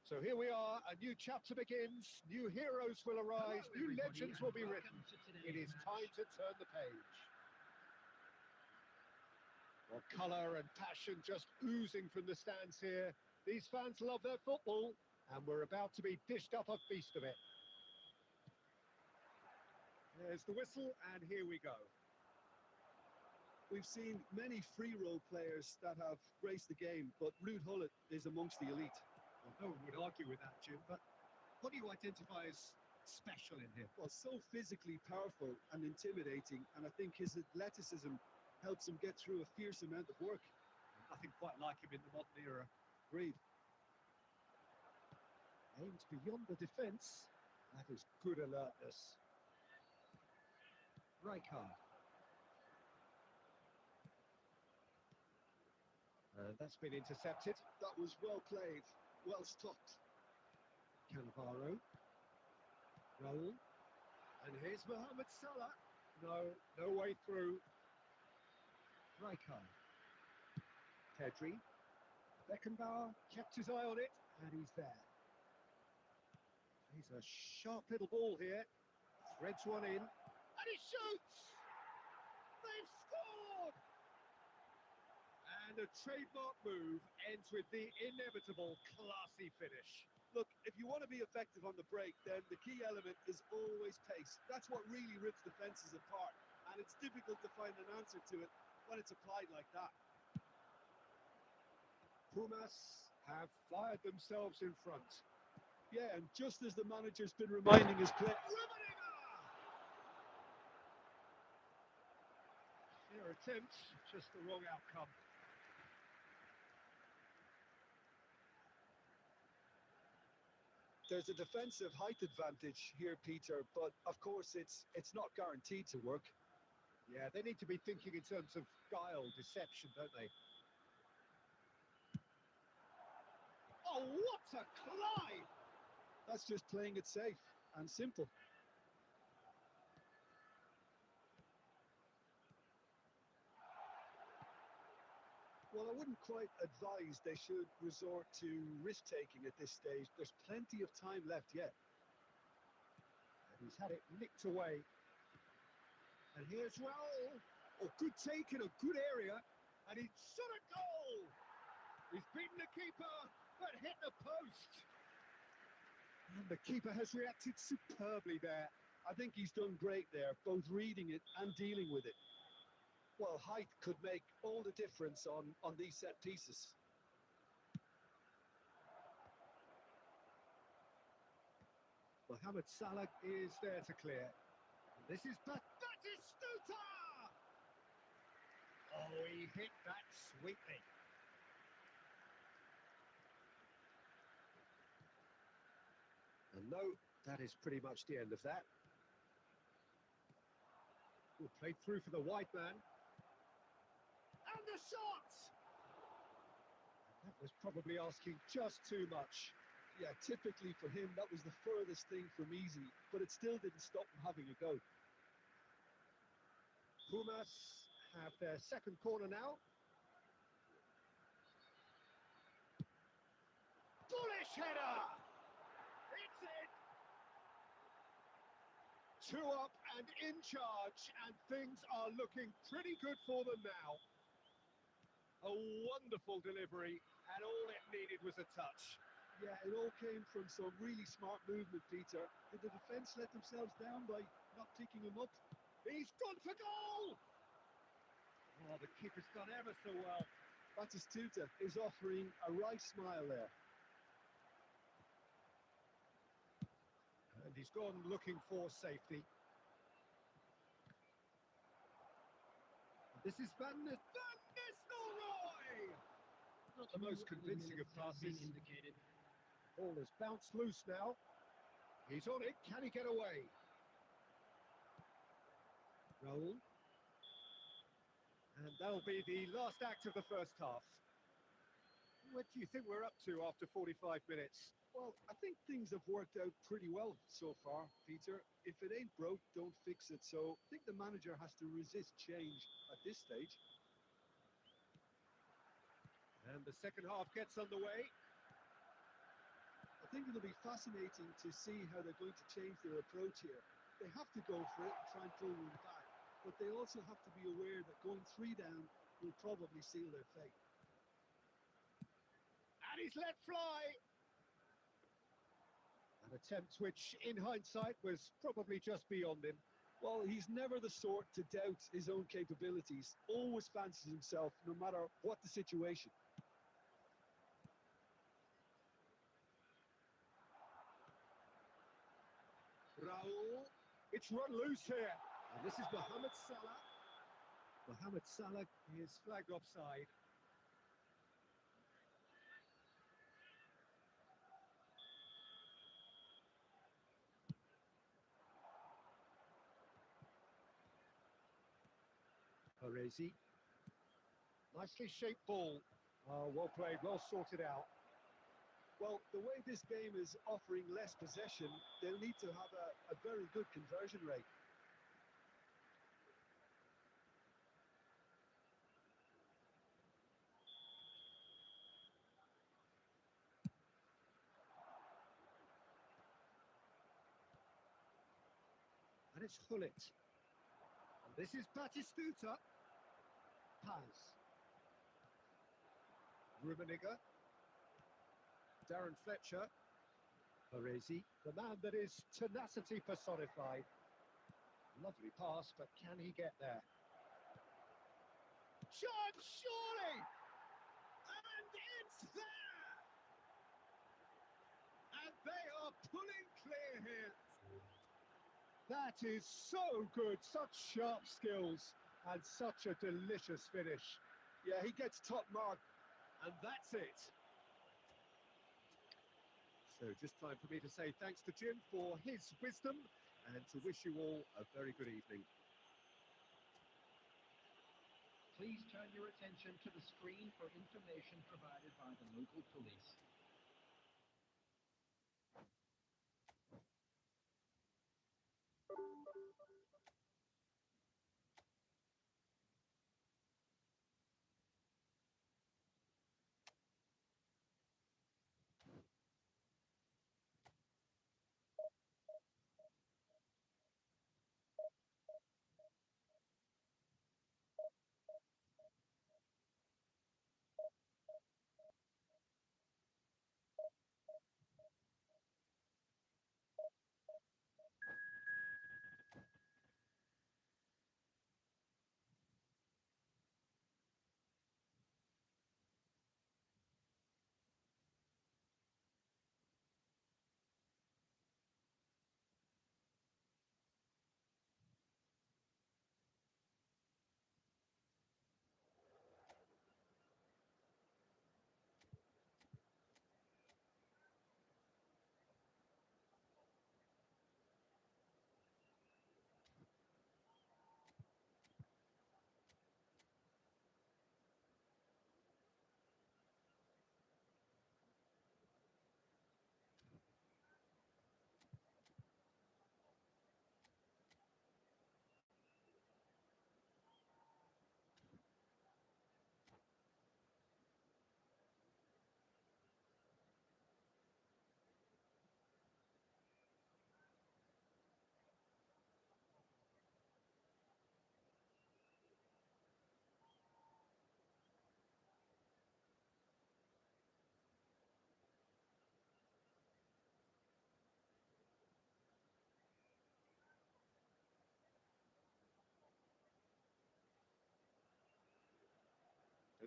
So here we are, a new chapter begins, new heroes will arise, new legends will be written. It is time to turn the page. Well, colour and passion just oozing from the stands here. These fans love their football, and we're about to be dished up a feast of it. There's the whistle, and here we go. We've seen many free role players that have graced the game, but Ruud Gullit is amongst the elite. Well, no one would argue with that, Jim, but what do you identify as special in him? Well, so physically powerful and intimidating, and I think his athleticism helps him get through a fierce amount of work. Nothing quite like him in the modern era. Agreed. Aims beyond the defence. That is good alertness. Rijkaard. That's been intercepted. That was well played, well stopped. Cannavaro. Raul. And here's Mohamed Salah. No way through. Rijkaard. Pedri. Beckenbauer kept his eye on it, and he's there. He's a sharp little ball here. Threads one in, and he shoots! They've scored! And a trademark move ends with the inevitable classy finish. Look, if you want to be effective on the break, then the key element is always pace. That's what really rips defences apart, and it's difficult to find an answer to it when it's applied like that. Pumas have fired themselves in front. Yeah, and just as the manager's been reminding his players. Their attempt, just the wrong outcome. There's a defensive height advantage here, Peter, but of course it's not guaranteed to work. Yeah, they need to be thinking in terms of guile, deception, don't they? Oh, what a climb! That's just playing it safe and simple. Well, I wouldn't quite advise they should resort to risk-taking at this stage. There's plenty of time left yet. And he's had it nicked away. And here's Raul. Oh, good take in a good area. And he's shot a goal! He's beaten the keeper, but hit the post. And the keeper has reacted superbly there. I think he's done great there, both reading it and dealing with it. Well, height could make all the difference on these set pieces. Mohamed Salah is there to clear. This is Batistuta! Oh, he hit that sweetly. And no, that is pretty much the end of that. Well, played through for the wide man. And the shot! That was probably asking just too much. Yeah, typically for him, that was the furthest thing from easy, but it still didn't stop him having a go. Pumas have their second corner now. Bullish header! It's in! 2 up and in charge, and things are looking pretty good for them now. A wonderful delivery, and all it needed was a touch. Yeah, it all came from some really smart movement, Peter. Did the defence let themselves down by not picking him up? He's gone for goal! Oh, the keeper's done ever so well. Batistuta is offering a wry smile there. And he's gone looking for safety. This is Van Nistelrooy! Not the most convincing of passes. Ball has bounced loose now. He's on it. Can he get away? Raul. And that'll be the last act of the first half. What do you think we're up to after 45 minutes? Well, I think things have worked out pretty well so far, Peter. If it ain't broke, don't fix it. So I think the manager has to resist change at this stage. And the second half gets underway. think it'll be fascinating to see how they're going to change their approach here. They have to go for it and try and pull one back, but they also have to be aware that going 3 down will probably seal their fate. And he's let fly. An attempt which, in hindsight, was probably just beyond him. Well, he's never the sort to doubt his own capabilities, always fancies himself no matter what the situation. Raul, it's run loose here. And this is Mohamed Salah. Mohamed Salah is flagged offside. Parezi. Nicely shaped ball. Oh, well played, well sorted out. Well, the way this game is offering less possession, they'll need to have a very good conversion rate. And it's Hullet. And this is Batistuta. Paz. Rummenigge. Darren Fletcher. Parezi, the man that is tenacity personified. Lovely pass, but can he get there? Shot, surely! And it's there! And they are pulling clear here. That is so good, such sharp skills, and such a delicious finish. Yeah, he gets top mark. And that's it. So just time for me to say thanks to Jim for his wisdom and to wish you all a very good evening. Please turn your attention to the screen for information provided by the local police.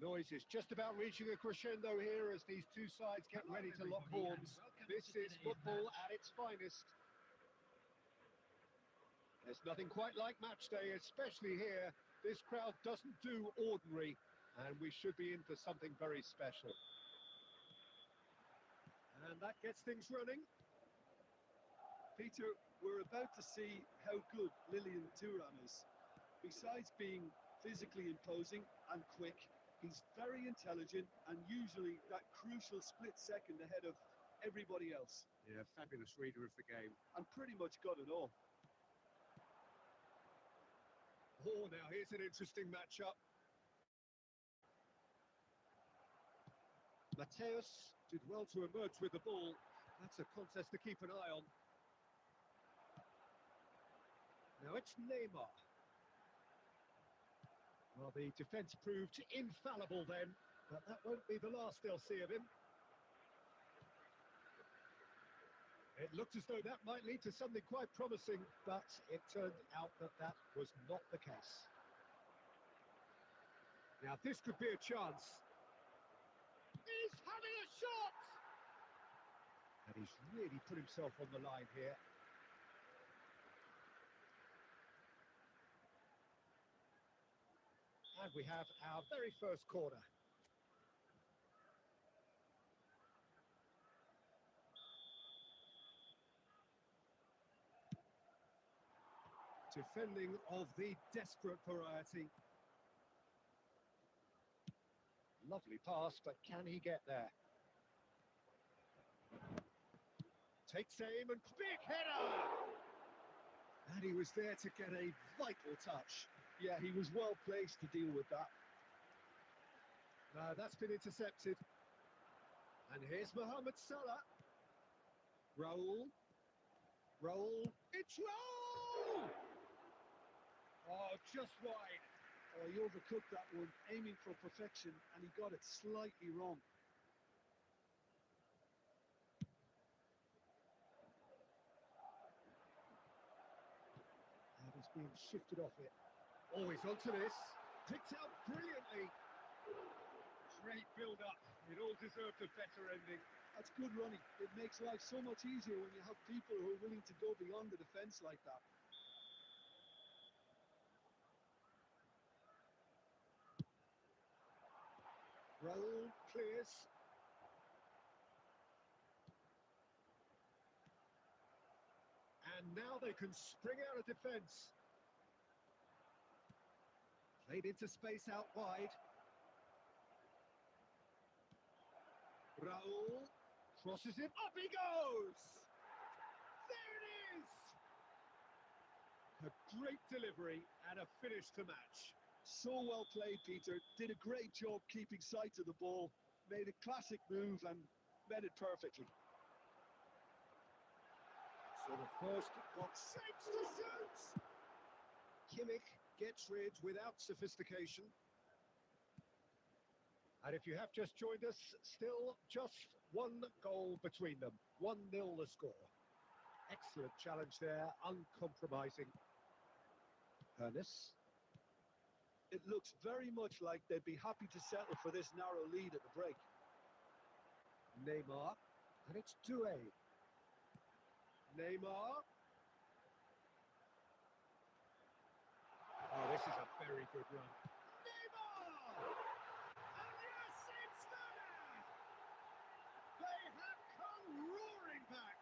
The noise is just about reaching a crescendo here as these two sides get ready to lock horns. This is football at its finest. There's nothing quite like match day, especially here. This crowd doesn't do ordinary, and we should be in for something very special. And that gets things running. Peter, we're about to see how good Lilian Thuram is. Besides being physically imposing and quick, he's very intelligent and usually that crucial split second ahead of everybody else. Yeah, fabulous reader of the game. And pretty much got it all. Oh, now here's an interesting matchup. Mateus did well to emerge with the ball. That's a contest to keep an eye on. Now it's Neymar. Well, the defence proved infallible then, but that won't be the last they'll see of him. It looked as though that might lead to something quite promising, but it turned out that that was not the case. Now this could be a chance. He's having a shot! And he's really put himself on the line here. And we have our very first corner. Defending of the desperate variety. Lovely pass, but can he get there? Takes aim and big header! And he was there to get a vital touch. Yeah, he was well placed to deal with that. That's been intercepted. And here's Mohamed Salah. Raul. It's Raul! Oh, just wide. Oh, he overcooked that one, aiming for perfection, and he got it slightly wrong. And he's being shifted off it. Always onto this. Picked out brilliantly. Great build-up. It all deserved a better ending. That's good running. It makes life so much easier when you have people who are willing to go beyond the defence like that. Raul clears. And now they can spring out of defence. Played into space out wide. Raul crosses it. Up he goes! There it is! A great delivery and a finish to match. So well played, Peter. Did a great job keeping sight of the ball. Made a classic move and met it perfectly. So the first got shapes to shoot. Kimmich gets rid without sophistication. And if you have just joined us, still just one goal between them. 1-0 the score. Excellent challenge there, uncompromising. Ernest. It looks very much like they'd be happy to settle for this narrow lead at the break. Neymar. And it's Doué. Neymar. Oh, this is a very good run. Neymar! And yes, it's there! They have come roaring back.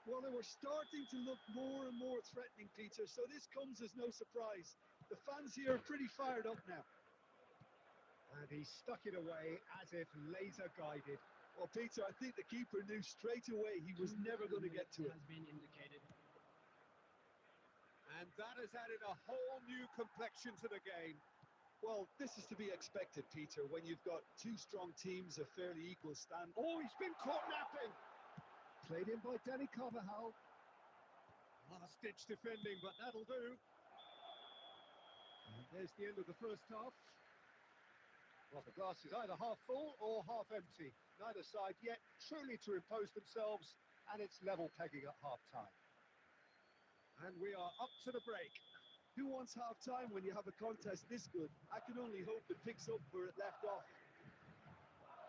Well, they were starting to look more and more threatening, Peter, so this comes as no surprise. The fans here are pretty fired up now. And he stuck it away as if laser guided. Well, Peter, I think the keeper knew straight away he was never going to get to it. Has been indicated. And that has added a whole new complexion to the game. Well, this is to be expected, Peter, when you've got two strong teams of fairly equal stand. Oh, he's been caught napping. Played in by Danny Carvajal. Last-ditch defending, but that'll do. And there's the end of the first half. Well, the glass is either half full or half empty. Neither side yet truly to impose themselves, and it's level pegging at half-time. And we are up to the break. Who wants half-time when you have a contest this good? I can only hope it picks up where it left off.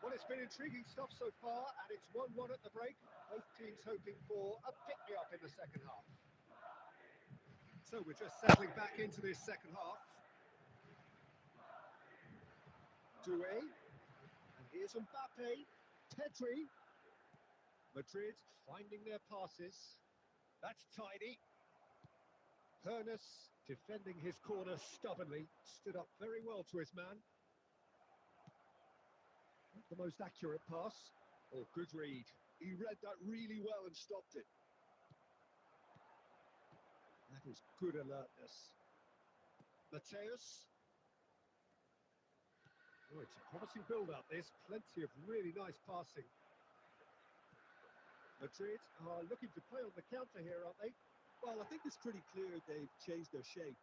Well, it's been intriguing stuff so far, and it's 1-1 at the break. Both teams hoping for a pick-me-up in the second half. So we're just settling back into this second half. Doué. And here's Mbappe. Pedri. Madrid finding their passes. That's tidy. Ernest defending his corner stubbornly. Stood up very well to his man. Not the most accurate pass. Oh, good read. He read that really well and stopped it. That is good alertness. Mateus. Oh, it's a promising build-up. There's plenty of really nice passing. Madrid are looking to play on the counter here, aren't they? Well, I think it's pretty clear they've changed their shape,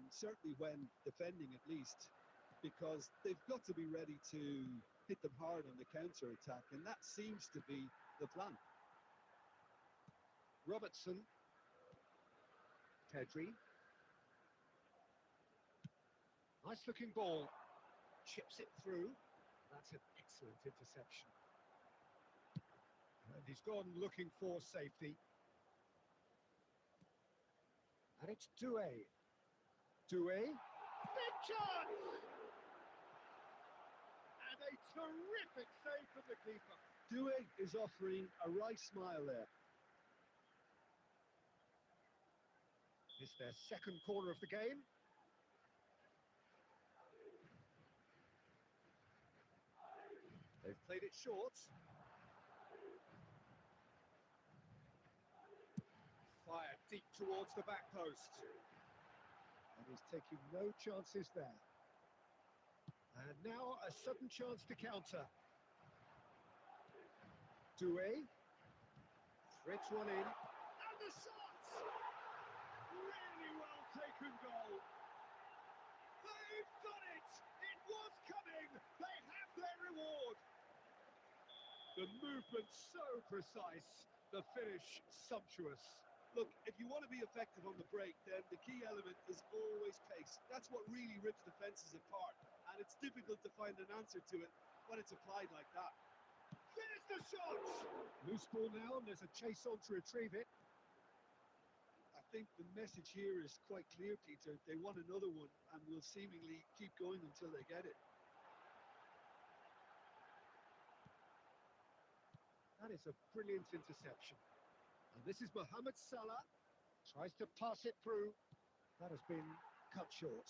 certainly when defending at least, because they've got to be ready to hit them hard on the counter-attack, and that seems to be the plan. Robertson. Pedri. Nice looking ball. Chips it through. That's an excellent interception. And he's gone looking for safety. And it's Doué. Doué. Big chance! And a terrific save from the keeper. Doué is offering a wry smile there. It's their second corner of the game. They've played it short. Fired deep towards the back post. And he's taking no chances there. And now a sudden chance to counter. Doué. Threads one in. And the shot! Really well taken goal. They've done it! It was coming! They have their reward! The movement so precise, the finish sumptuous. Look, if you want to be effective on the break, then the key element is always pace. That's what really rips defences apart, and it's difficult to find an answer to it when it's applied like that. There's the shot! Loose ball now, and there's a chase on to retrieve it. I think the message here is quite clear, Peter. They want another one, and will seemingly keep going until they get it. That is a brilliant interception. And this is Mohamed Salah. Tries to pass it through. That has been cut short.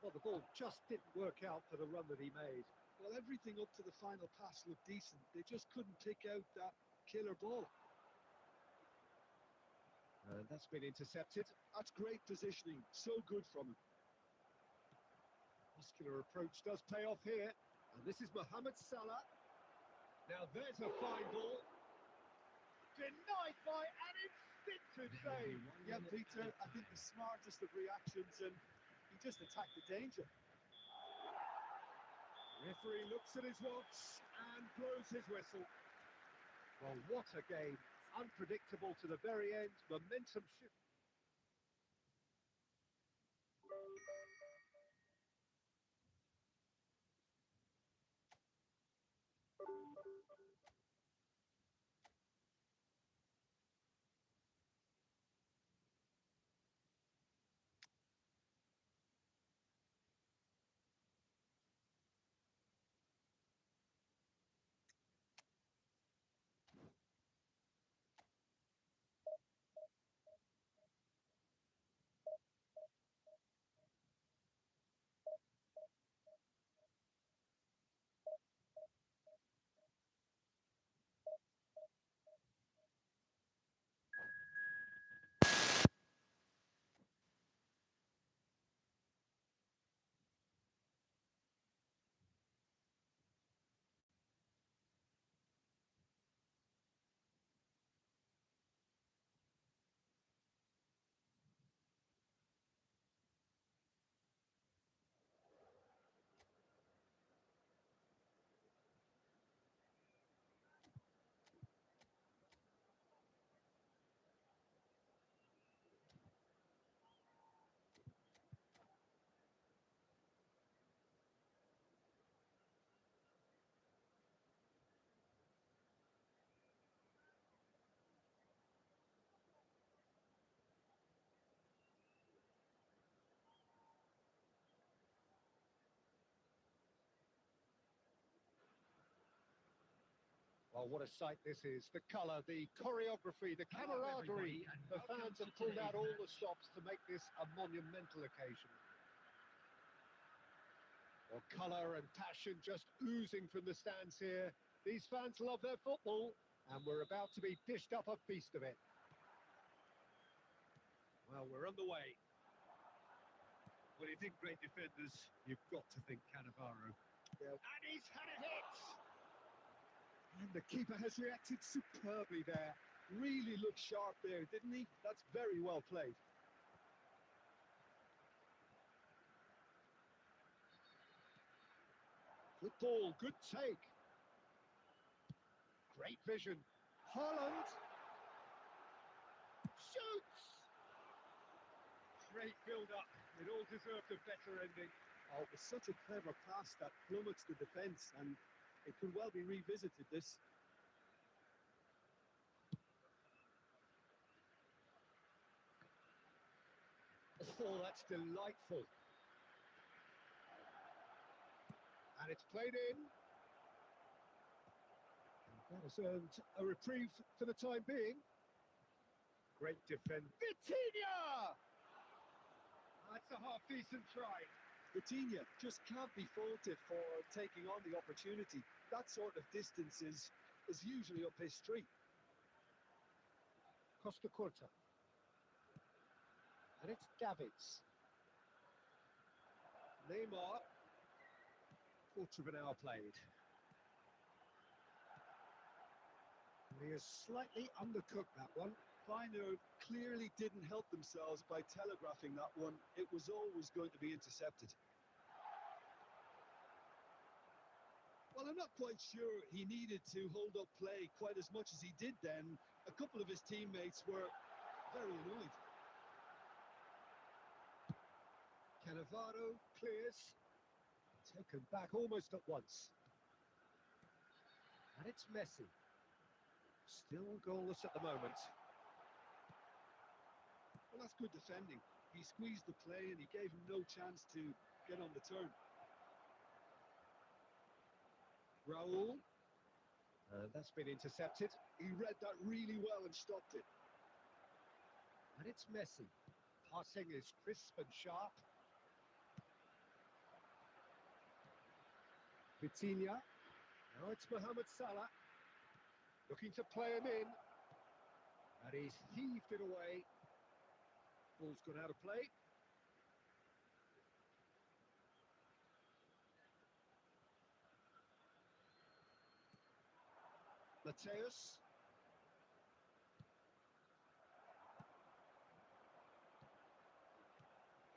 Well, the ball just didn't work out for the run that he made. Well, everything up to the final pass looked decent. They just couldn't pick out that killer ball. And that's been intercepted. That's great positioning. So good from him. Muscular approach does pay off here. And this is Mohamed Salah. Now there's a fine ball. Denied by an instinctive save. Yeah, Peter, I think the smartest of reactions, and he just attacked the danger. Referee looks at his watch and blows his whistle. Well, what a game. Unpredictable to the very end. Momentum shift. Well, what a sight this is. The colour, the choreography, the camaraderie. The fans have pulled out all the stops to make this a monumental occasion. Well, colour and passion just oozing from the stands here. These fans love their football, and we're about to be dished up a feast of it. Well, we're on the way. When you think great defenders, you've got to think Cannavaro. Yeah. And he's had a hit! And the keeper has reacted superbly there. Really looked sharp there, didn't he? That's very well played. Good ball, good take. Great vision. Haaland. Shoots! Great build-up. It all deserved a better ending. Oh, it was such a clever pass that plummets the defence, and it could well be revisited, this. Oh, that's delightful. And it's played in. And that has earned a reprieve for the time being. Great defend. Vitinha! That's a half-decent try. Vitinha just can't be faulted for taking on the opportunity. That sort of distance is usually up his street. Costa Curta. And it's Davids. Neymar. Quarter of an hour played. He has slightly undercooked that one. Feyenoord clearly didn't help themselves by telegraphing that one. It was always going to be intercepted. Well, I'm not quite sure he needed to hold up play quite as much as he did then. A couple of his teammates were very annoyed. Cannavaro clears. Taken back almost at once. And it's Messi. Still goalless at the moment. Well, that's good defending. He squeezed the play and he gave him no chance to get on the turn. Raul. And that's been intercepted. He read that really well and stopped it. And it's Messi. Passing is crisp and sharp. Vitinha. Now it's Mohamed Salah. Looking to play him in. And he's heaved it away. Ball's gone out of play. Mateus.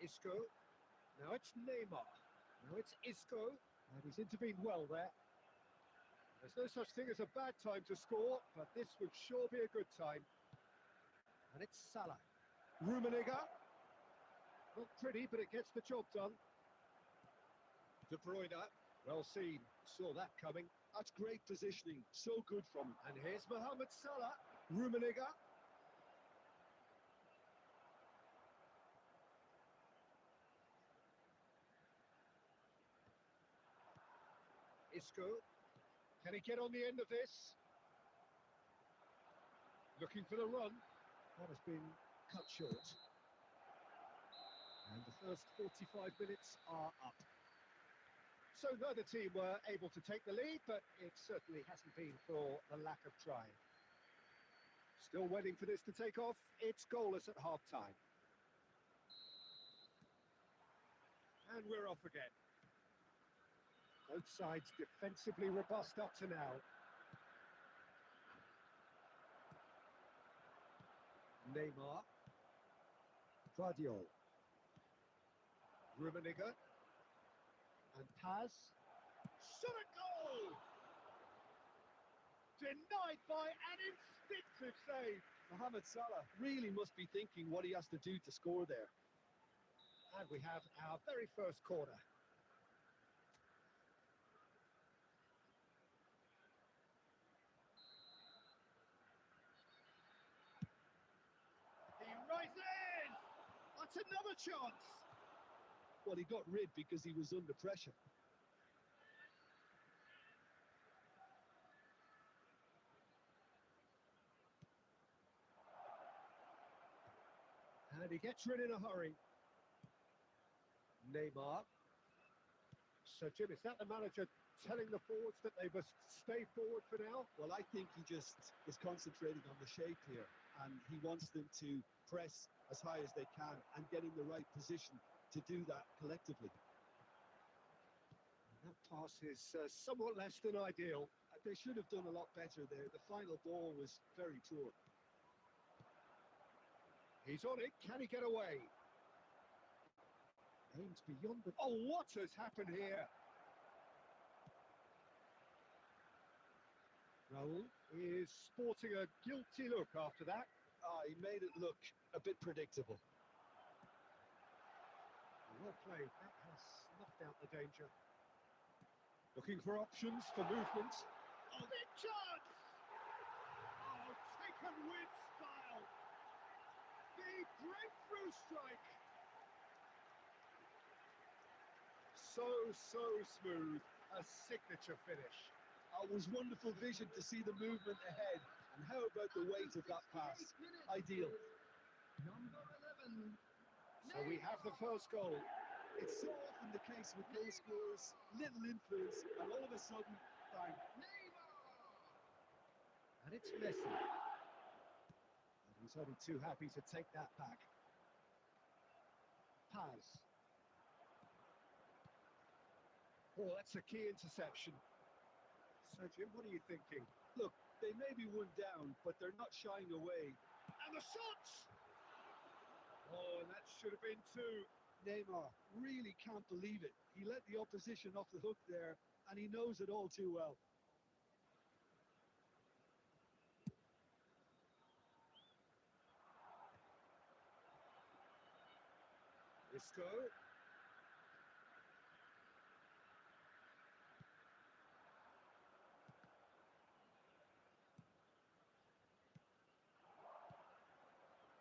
Isco. Now it's Neymar. Now it's Isco. And he's intervened well there. There's no such thing as a bad time to score, but this would sure be a good time. And it's Salah. Rummenigge. Not pretty, but it gets the job done. De Bruyne. Well seen. Saw that coming. That's great positioning. So good from him. And here's Mohamed Salah. Rummenigge. Isco. Can he get on the end of this? Looking for the run. That has been cut short. And the first 45 minutes are up. So neither team were able to take the lead, but it certainly hasn't been for the lack of trying. Still waiting for this to take off. It's goalless at half-time. And we're off again. Both sides defensively robust up to now. Neymar. Guardiola. Rummenigge. And Paz. Shot a goal! Denied by an instinctive save. Mohamed Salah really must be thinking what he has to do to score there. And we have our very first corner. He rises! That's another chance! Well, he got rid because he was under pressure. And he gets rid in a hurry. Neymar. So, Jim, is that the manager telling the forwards that they must stay forward for now? Well, I think he just is concentrating on the shape here, and he wants them to press as high as they can and get in the right position to do that collectively. And that pass is somewhat less than ideal. They should have done a lot better there. The final ball was very poor. He's on it. Can he get away? Aims beyond the... Oh, what has happened here? Raul is sporting a guilty look after that. He made it look a bit predictable. Well played. That has snuffed out the danger. Looking for options for movement. Oh, big chance! Oh, taken with style. The breakthrough strike. So smooth. A signature finish. It was wonderful vision to see the movement ahead. And how about the weight of that pass? Ideal. Number 11. So we have the first goal. It's so often the case with goal scorers, little influence, and all of a sudden, bang. And it's Messi. And he's only too happy to take that back. Paz. Oh, that's a key interception. So, Jim, what are you thinking? Look, they may be one down, but they're not shying away. And the shots! Oh, and that should have been two. Neymar really can't believe it. He let the opposition off the hook there, and he knows it all too well. Isco.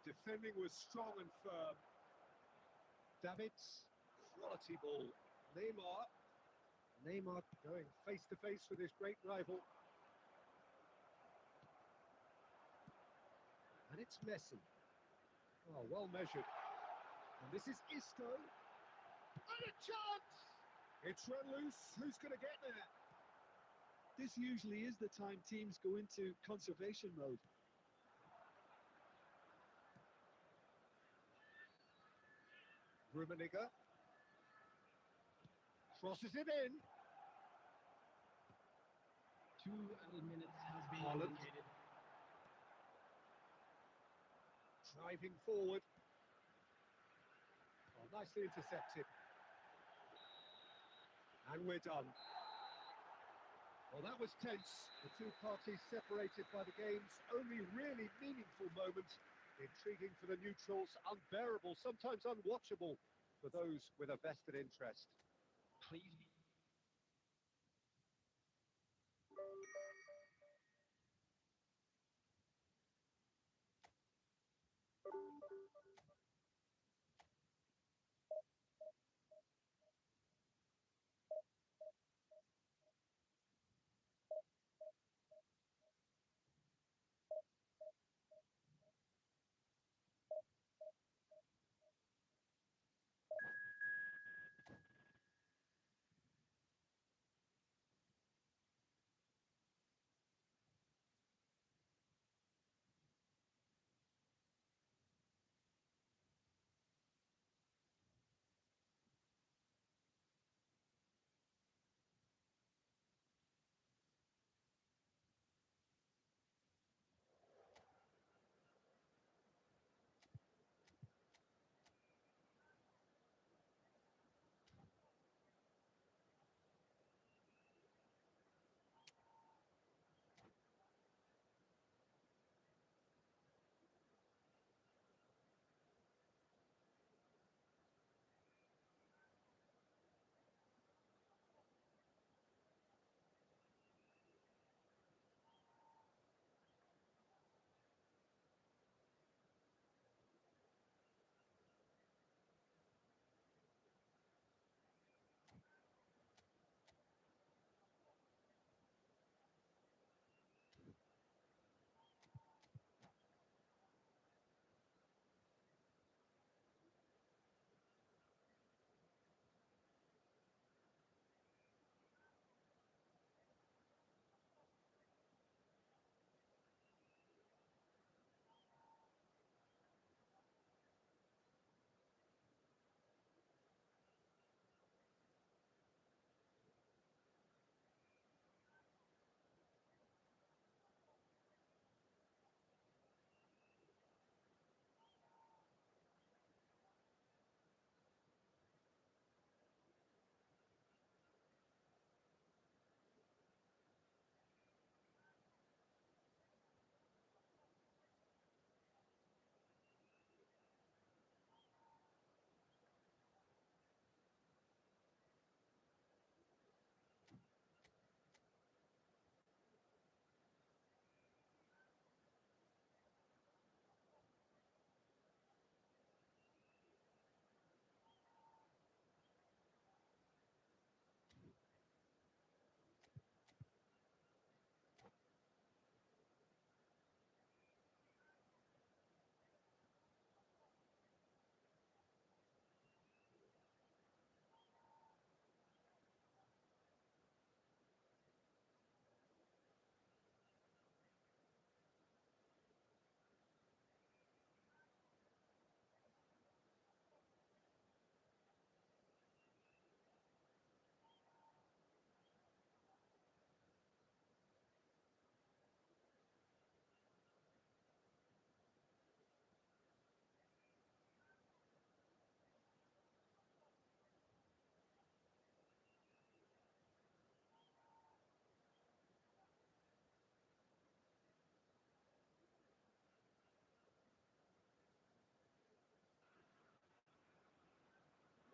Defending was strong and firm. Davids, quality ball. Neymar going face to face with his great rival. And it's Messi. Oh, well measured. And this is Isco. And a chance! It's run loose. Who's going to get there? This usually is the time teams go into conservation mode. Rummenigge crosses it in. 2 added minutes has been Haaland. indicated. Driving forward. Oh, nicely intercepted. And we're done. Well, that was tense. The two parties separated by the game's only really meaningful moment. Intriguing for the neutrals, unbearable, sometimes unwatchable for those with a vested interest. Please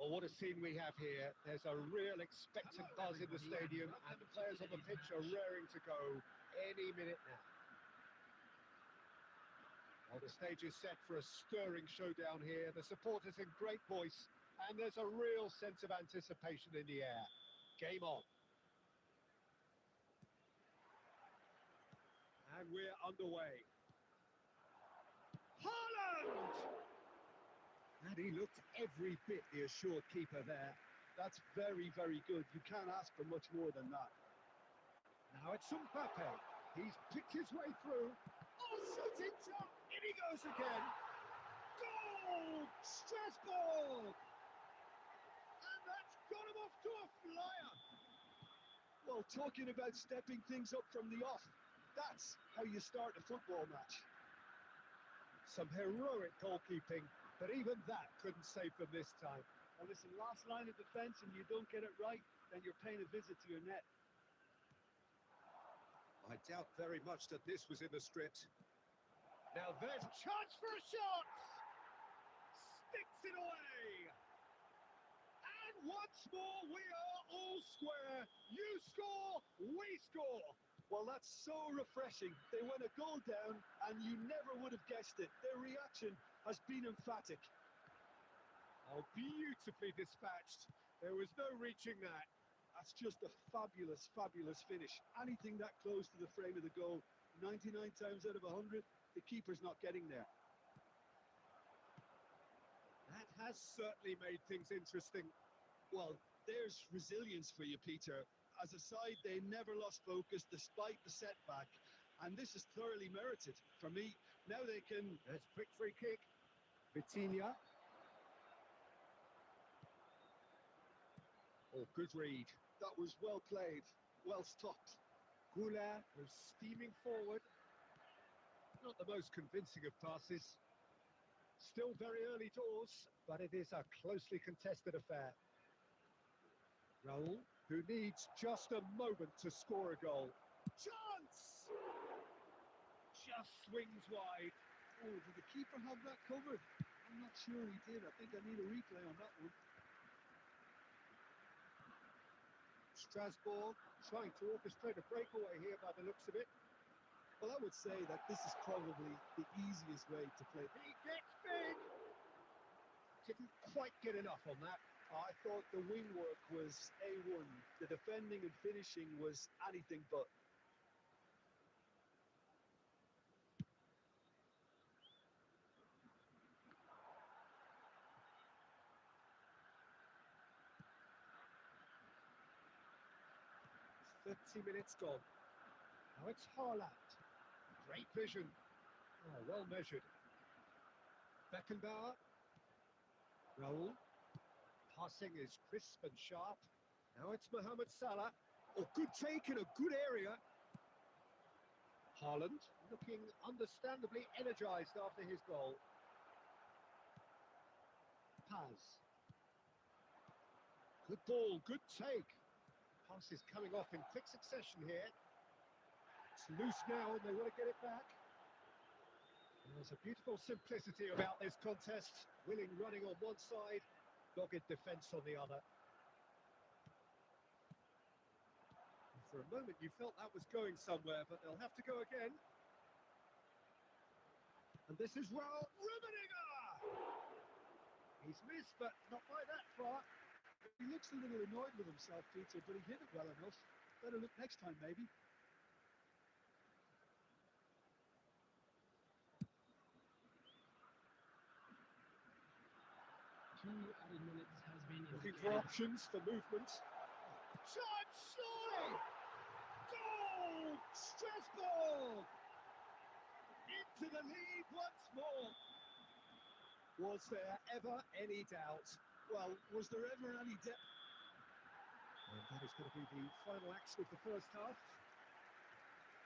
Well, what a scene we have here. There's a real expectant buzz in the stadium, and the players on the pitch are raring to go any minute now. Well, the stage is set for a stirring showdown here. The supporters in great voice, and there's a real sense of anticipation in the air. Game on. And we're underway. Haaland! And he looked every bit the assured keeper there. That's very, very good. You can't ask for much more than that. Now it's Mbappe. He's picked his way through. Oh, shooting shot! In he goes again. Goal! Strasbourg! And that's got him off to a flyer. Well, talking about stepping things up from the off, that's how you start a football match. Some heroic goalkeeping, but even that couldn't save them this time. Well, listen, last line of defence and you don't get it right, then you're paying a visit to your net. I doubt very much that this was in the script. Now there's a chance for a shot! Sticks it away! And once more we are all square. You score, we score! Well, that's so refreshing. They went a goal down and you never would have guessed it. Their reaction has been emphatic. Oh, beautifully dispatched. There was no reaching that. That's just a fabulous, fabulous finish. Anything that close to the frame of the goal, 99 times out of 100, the keeper's not getting there. That has certainly made things interesting. Well, there's resilience for you, Peter. As a side, they never lost focus despite the setback. And this is thoroughly merited. For me, now they can... There's a quick free kick. Vitinha. Oh, good read. That was well played, well stopped. Goulart was steaming forward. Not the most convincing of passes. Still very early doors, but it is a closely contested affair. Raul, who needs just a moment to score a goal. Chance! Just swings wide. Oh, did the keeper have that covered? I'm not sure he did. I think I need a replay on that one. Strasbourg trying to orchestrate a breakaway here by the looks of it. Well, I would say that this is probably the easiest way to play. He gets big! Didn't quite get enough on that. I thought the wing work was A1. The defending and finishing was anything but. It's 30 minutes gone. Now it's Haaland. Great vision. Oh, well measured. Beckenbauer. Raul. Passing is crisp and sharp. Now it's Mohamed Salah. Oh, good take in a good area. Haaland looking understandably energised after his goal. Paz. Good ball, good take. Pass is coming off in quick succession here. It's loose now and they want to get it back. There's a beautiful simplicity about this contest. Willing running on one side, dogged defence on the other. And for a moment you felt that was going somewhere, but they'll have to go again. And this is well, Rummenigge! He's missed, but not by that far. He looks a little annoyed with himself, Peter, but he hit it well enough. Better look next time, maybe. Minutes has been Looking for options for movement. Chance, surely! Goal! Strasbourg! Into the lead once more. Was there ever any doubt? Well, was there ever any doubt? And that is going to be the final action of the first half.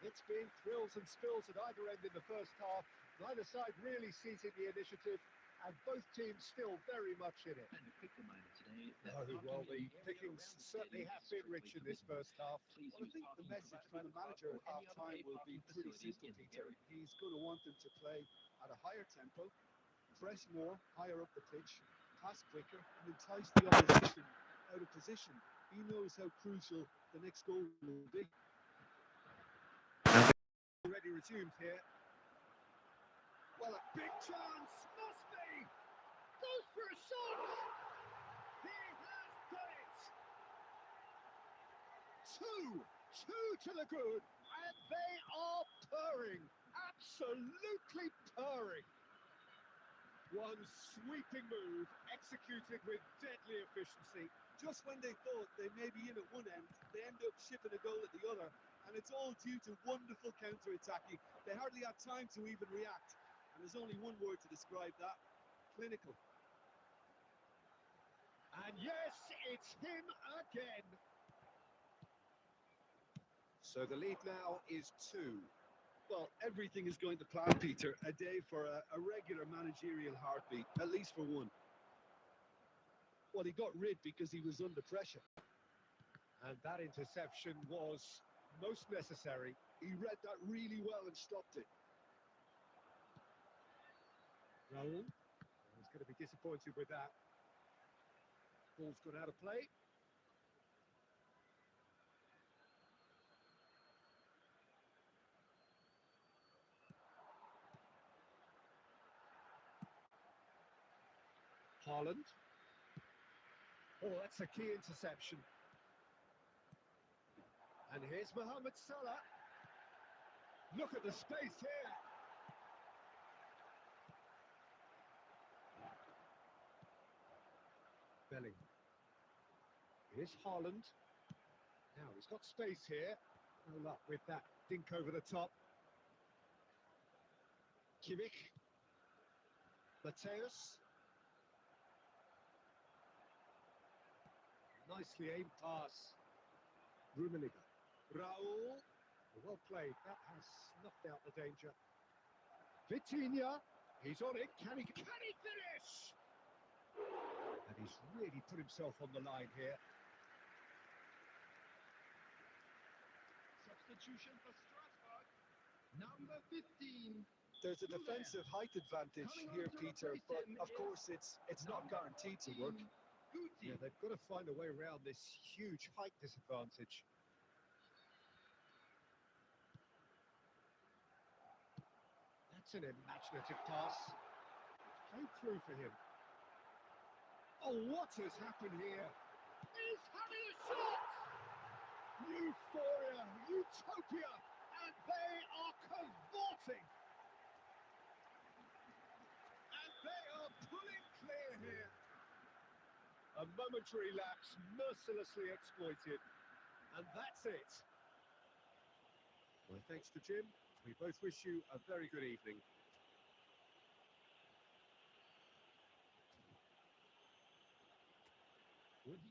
It's been thrills and spills at either end in the first half. Neither side really seizing the initiative, and both teams still very much in it. And a quick reminder today that Oh, well, the parking in the area pickings around the certainly stadium have is been strictly rich in this forbidden. first half. Please Well, I use think the parking message provided from by the the club manager or at any other half-time paid will be parking pretty facilities simple, in the Peter. area. He's going to want them to play at a higher tempo, press more, higher up the pitch, pass quicker and entice the opposition out of position. He knows how crucial the next goal will be. Already resumed here. Well, a big chance, must be! Goes for a shot! He has done it! Two to the good, and they are purring, absolutely purring. One sweeping move, executed with deadly efficiency. Just when they thought they may be in at one end, they end up shipping a goal at the other, and it's all due to wonderful counter-attacking. They hardly had time to even react, and there's only one word to describe that: clinical. And yes, it's him again. So the lead now is 2. Well, everything is going to plan, Peter. A day for a regular managerial heartbeat, at least for one. Well, he got rid because he was under pressure. And that interception was most necessary. He read that really well and stopped it. Raul, he's going to be disappointed with that. Ball's gone out of play. Haaland. Oh, that's a key interception. And here's Mohamed Salah. Look at the space here. Belling. Here's Haaland. Now he's got space here. No luck with that dink over the top. Kimmich. Mateus. Nicely aimed pass. Rummenigge. Raul. Well played. That has snuffed out the danger. Vitinha. He's on it. Can he finish? And he's really put himself on the line here. Substitution for Strasbourg. Number 15. There's a defensive height advantage here, Peter, but of course it's not guaranteed to work. Yeah, they've got to find a way around this huge height disadvantage. That's an imaginative pass. Played through for him. Oh, what has happened here? He's having a shot! Euphoria, utopia, and they are cavorting. And they are pulling clear here. A momentary lapse mercilessly exploited. And that's it. My thanks to Jim. We both wish you a very good evening. Would you?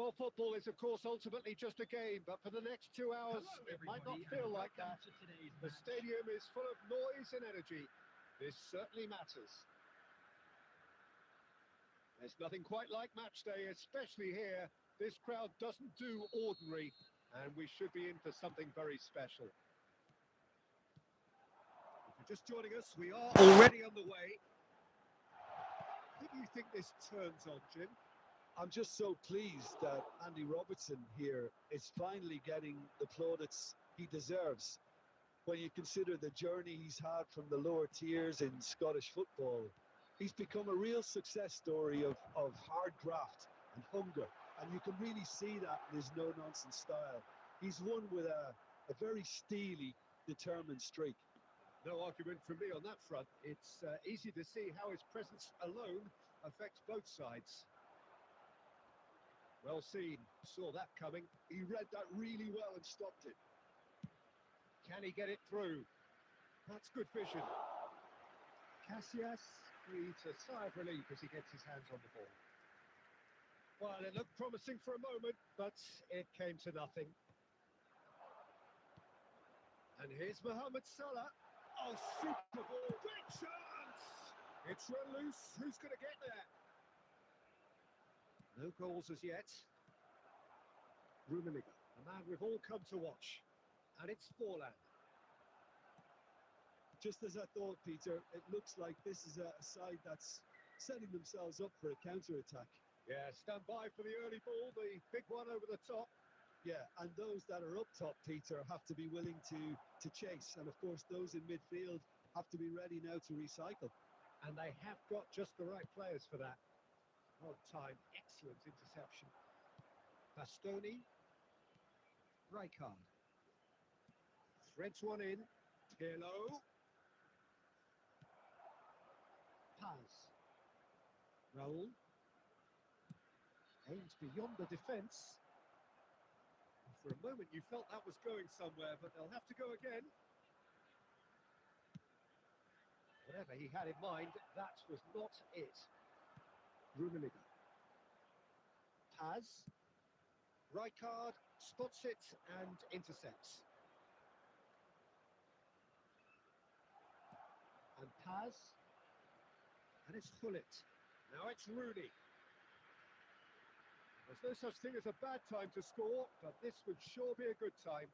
Well, football is, of course, ultimately just a game, but for the next 2 hours, it might not feel like that. The stadium is full of noise and energy. This certainly matters. There's nothing quite like match day, especially here. This crowd doesn't do ordinary, and we should be in for something very special. If you're just joining us, we are already underway. Who do you think this turns on, Jim? I'm just so pleased that Andy Robertson here is finally getting the plaudits he deserves. When you consider the journey he's had from the lower tiers in Scottish football, he's become a real success story of hard graft and hunger. And you can really see that in his no-nonsense style. He's won with a very steely, determined streak. No argument from me on that front. It's easy to see how his presence alone affects both sides. Well seen, saw that coming. He read that really well and stopped it. Can he get it through? That's good vision. Casillas breathes a sigh of relief as he gets his hands on the ball. Well, it looked promising for a moment, but it came to nothing. And here's Mohamed Salah. Oh, super ball. Great chance! It's run loose. Who's going to get there? No goals as yet. Rummenigge, a man we've all come to watch. And it's Forlan. Just as I thought, Peter, it looks like this is a side that's setting themselves up for a counter-attack. Yeah, stand by for the early ball, the big one over the top. Yeah, and those that are up top, Peter, have to be willing to chase. And, of course, those in midfield have to be ready now to recycle. And they have got just the right players for that. Well timed, excellent interception. Bastoni. Rijkaard. Threads one in. Pirlo. Paz. Raul. Aims beyond the defence. For a moment you felt that was going somewhere, but they'll have to go again. Whatever he had in mind, that was not it. Rummenigge. Paz. Rijkaard spots it and intercepts. And Paz. And it's Hullet. Now it's Rooney. There's no such thing as a bad time to score, but this would sure be a good time.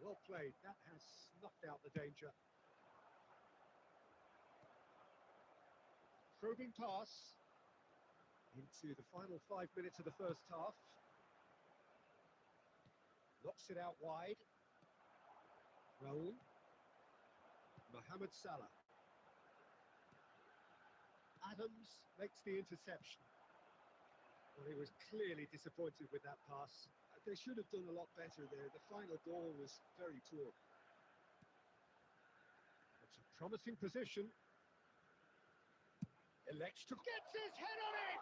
Well played. That has snuffed out the danger. Probing pass into the final 5 minutes of the first half. Knocks it out wide. Raul. Mohamed Salah. Adams makes the interception. Well, he was clearly disappointed with that pass. They should have done a lot better there. The final ball was very poor. It's a promising position. Elects to... Gets his head on it!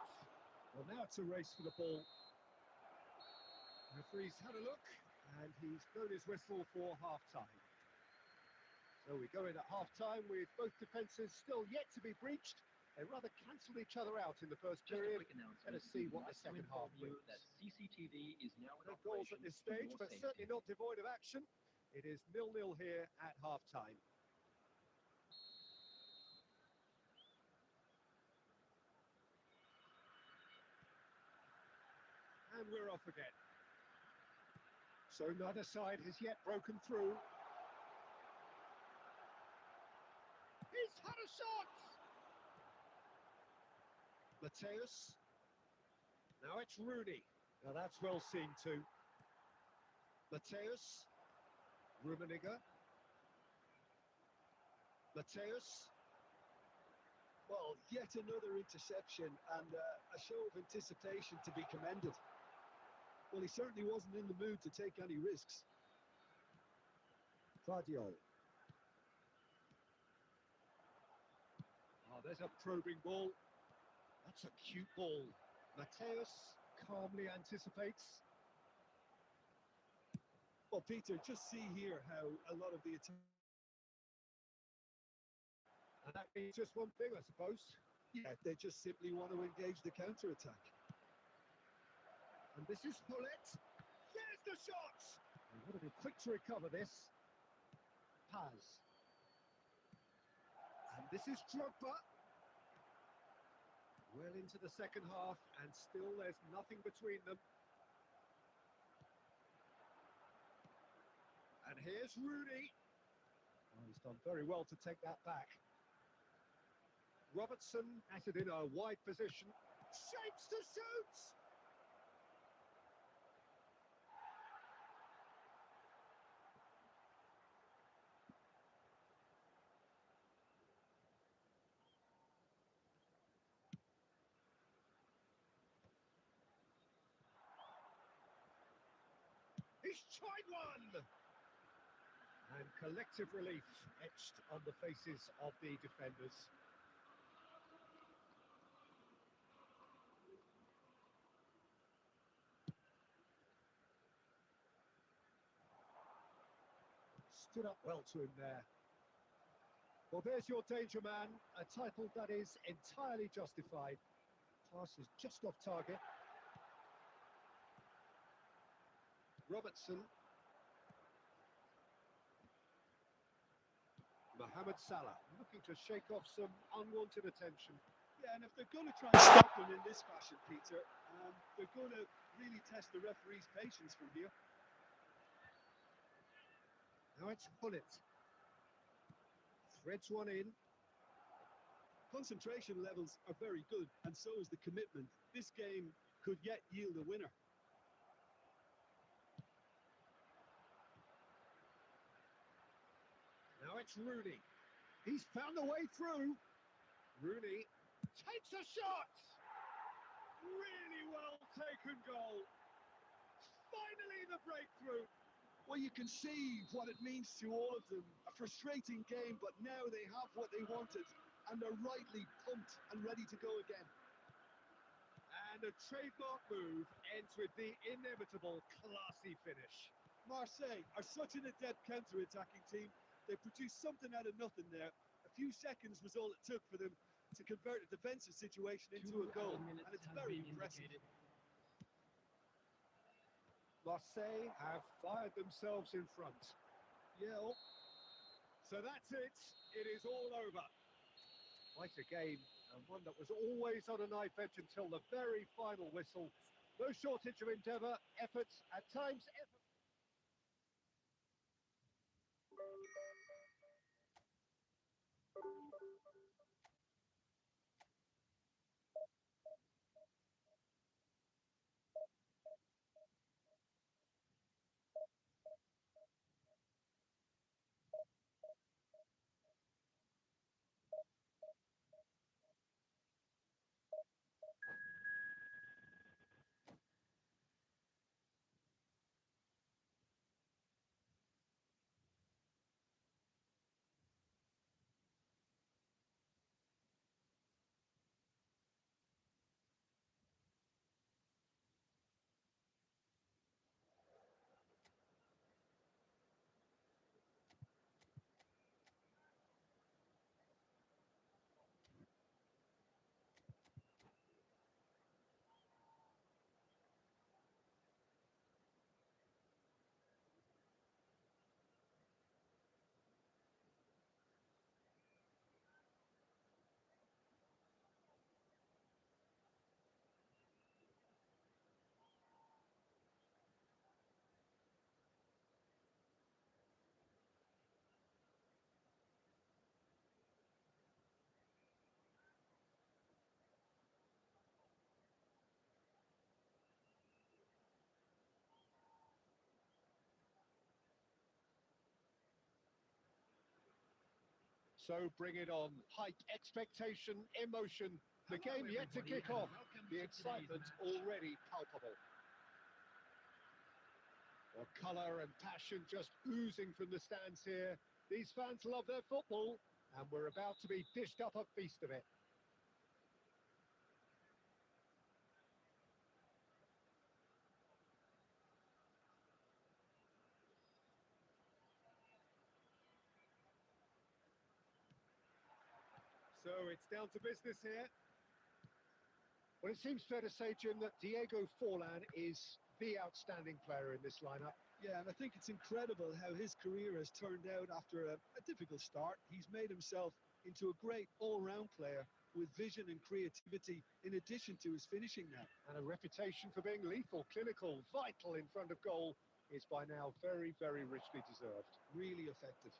Well, now it's a race for the ball. The referee's had a look, and he's blown his whistle for half-time. So we go in at half-time with both defences still yet to be breached. They rather cancelled each other out in the first period. Let us see what the second half brings. CCTV is now in No goals at this stage, but certainly not devoid of action. It is 0-0 here at half-time. And we're off again. So neither side has yet broken through. He's had a shot! Mateus. Now it's Rooney. Now that's well seen too. Mateus. Rummenigge. Mateus. Well, yet another interception and a show of anticipation to be commended. Well, he certainly wasn't in the mood to take any risks. Guardiola. Oh, there's a probing ball. That's a cute ball. Mateus calmly anticipates. Well, Peter, just see here how a lot of the attack... And that means just one thing, I suppose. Yeah, they just simply want to engage the counter-attack. And this is Pullet. There's the shot! He would have been quick to recover this. Paz. And this is Drogba. Well into the second half, and still there's nothing between them. And here's Rooney. Oh, he's done very well to take that back. Robertson at it in a wide position. Shapes to shoot! He's tried one! And collective relief etched on the faces of the defenders. Stood up well to him there. Well, there's your danger man, a title that is entirely justified. Pass is just off target. Robertson. Mohamed Salah looking to shake off some unwanted attention. Yeah, and if they're going to try and stop them in this fashion, Peter, they're going to really test the referee's patience from here. Now it's Pullet. Threads one in. Concentration levels are very good, and so is the commitment. This game could yet yield a winner. Now it's Rooney. He's found a way through. Rooney takes a shot. Really well taken goal. Finally the breakthrough. Well, you can see what it means to all of them. A frustrating game, but now they have what they wanted, and they're rightly pumped and ready to go again. And a trademark move ends with the inevitable classy finish. Marseille are such an adept counter-attacking team. They produced something out of nothing there. A few seconds was all it took for them to convert a defensive situation into a goal, and it's very impressive. Marseille have fired themselves in front. Yell. So that's it. It is all over. Quite a game, and one that was always on a knife edge until the very final whistle. No shortage of endeavour, effort, at times effort. So bring it on. Hype, expectation, emotion. The game yet to kick off. The excitement already palpable. Well, colour and passion just oozing from the stands here. These fans love their football, and we're about to be dished up a feast of it. So it's down to business here. Well, it seems fair to say, Jim, that Diego Forlan is the outstanding player in this lineup. Yeah, and I think it's incredible how his career has turned out after a difficult start. He's made himself into a great all-round player with vision and creativity in addition to his finishing now. And a reputation for being lethal, clinical, vital in front of goal is by now very, very richly deserved. Really effective.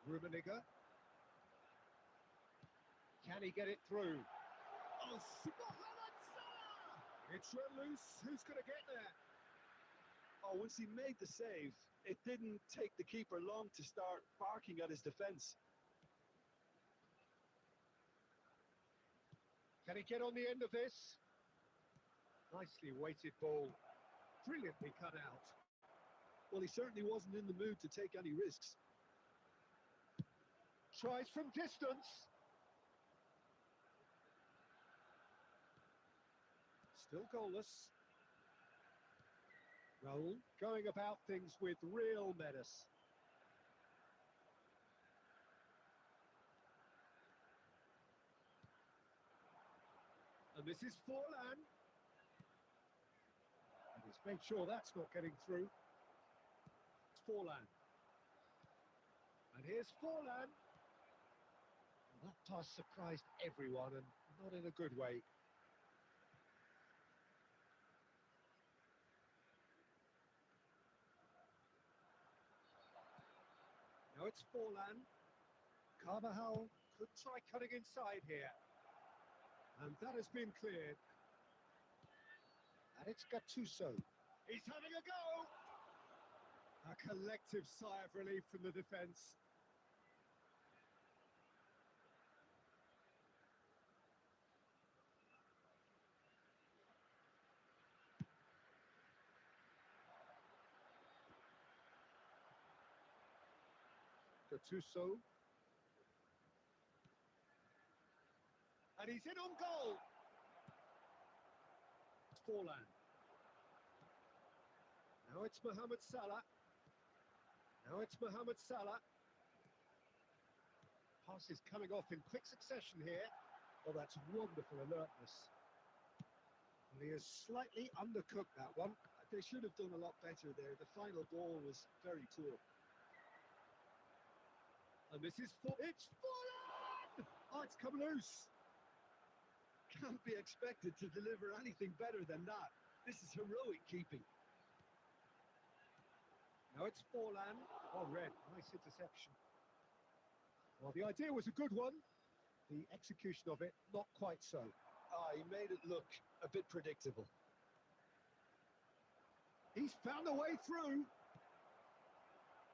Rummenigge. Can he get it through? Oh, Mohamed Salah! It's run loose. Who's going to get there? Oh, once he made the save, it didn't take the keeper long to start barking at his defence. Can he get on the end of this? Nicely weighted ball. Brilliantly cut out. Well, he certainly wasn't in the mood to take any risks. Tries from distance. Still goalless. Raul going about things with real menace. And this is Forlan. And he's made sure that's not getting through. It's Forlan. And here's Forlan. And that pass surprised everyone, and not in a good way. Now it's Forlan. Carvajal could try cutting inside here. And that has been cleared. And it's Gattuso. He's having a go! A collective sigh of relief from the defence. Gattuso. And he's in on goal. Forlan. Now it's Mohamed Salah. Now it's Mohamed Salah. Pass is coming off in quick succession here. Oh, that's wonderful alertness. And he has slightly undercooked that one. They should have done a lot better there. The final ball was very poor. And this is it's Forlan! Oh, it's come loose. Can't be expected to deliver anything better than that. This is heroic keeping. Now it's Forlan. Oh, red. Nice interception. Well, the idea was a good one. The execution of it, not quite so. He made it look a bit predictable. He's found a way through.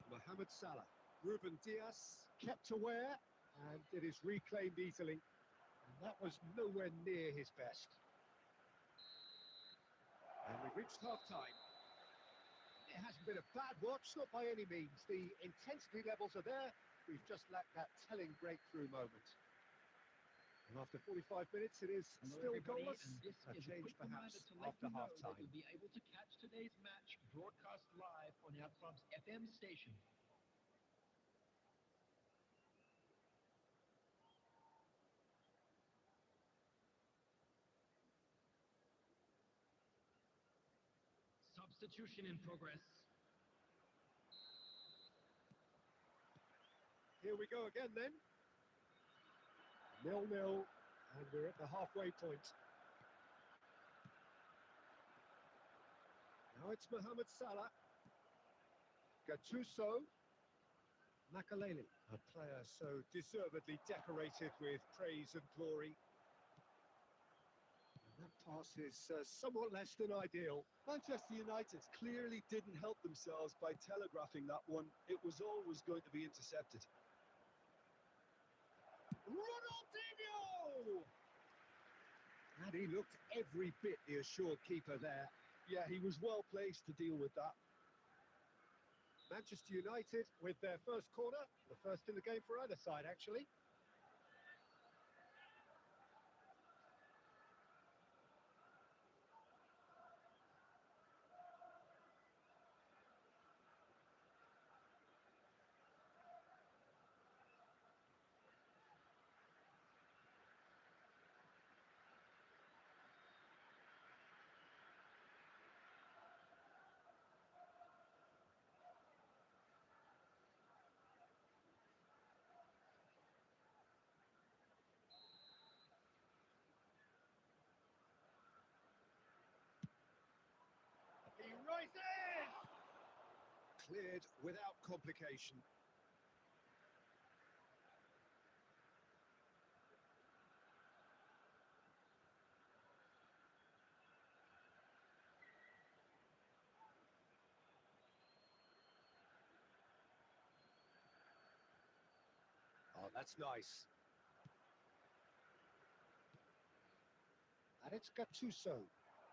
Mohamed Salah. Ruben Dias kept aware, and it is reclaimed easily. And that was nowhere near his best. And we've reached half-time. It hasn't been a bad watch, not by any means. The intensity levels are there. We've just lacked that telling breakthrough moment. And after 45 minutes, it is still goalless. And this A is change a quick reminder perhaps to let after you know half-time. that you'll be able to catch today's match broadcast live on our club's FM station. Substitution in progress. Here we go again then. 0-0, and we're at the halfway point. Now it's Mohamed Salah. Gattuso. Makaleli, a player so deservedly decorated with praise and glory. And that pass is somewhat less than ideal. Manchester United clearly didn't help themselves by telegraphing that one. It was always going to be intercepted. Ronaldinho! And he looked every bit the assured keeper there. Yeah, he was well placed to deal with that. Manchester United with their first corner, the first in the game for either side, actually. Cleared without complication. Oh, that's nice. And it's Gattuso.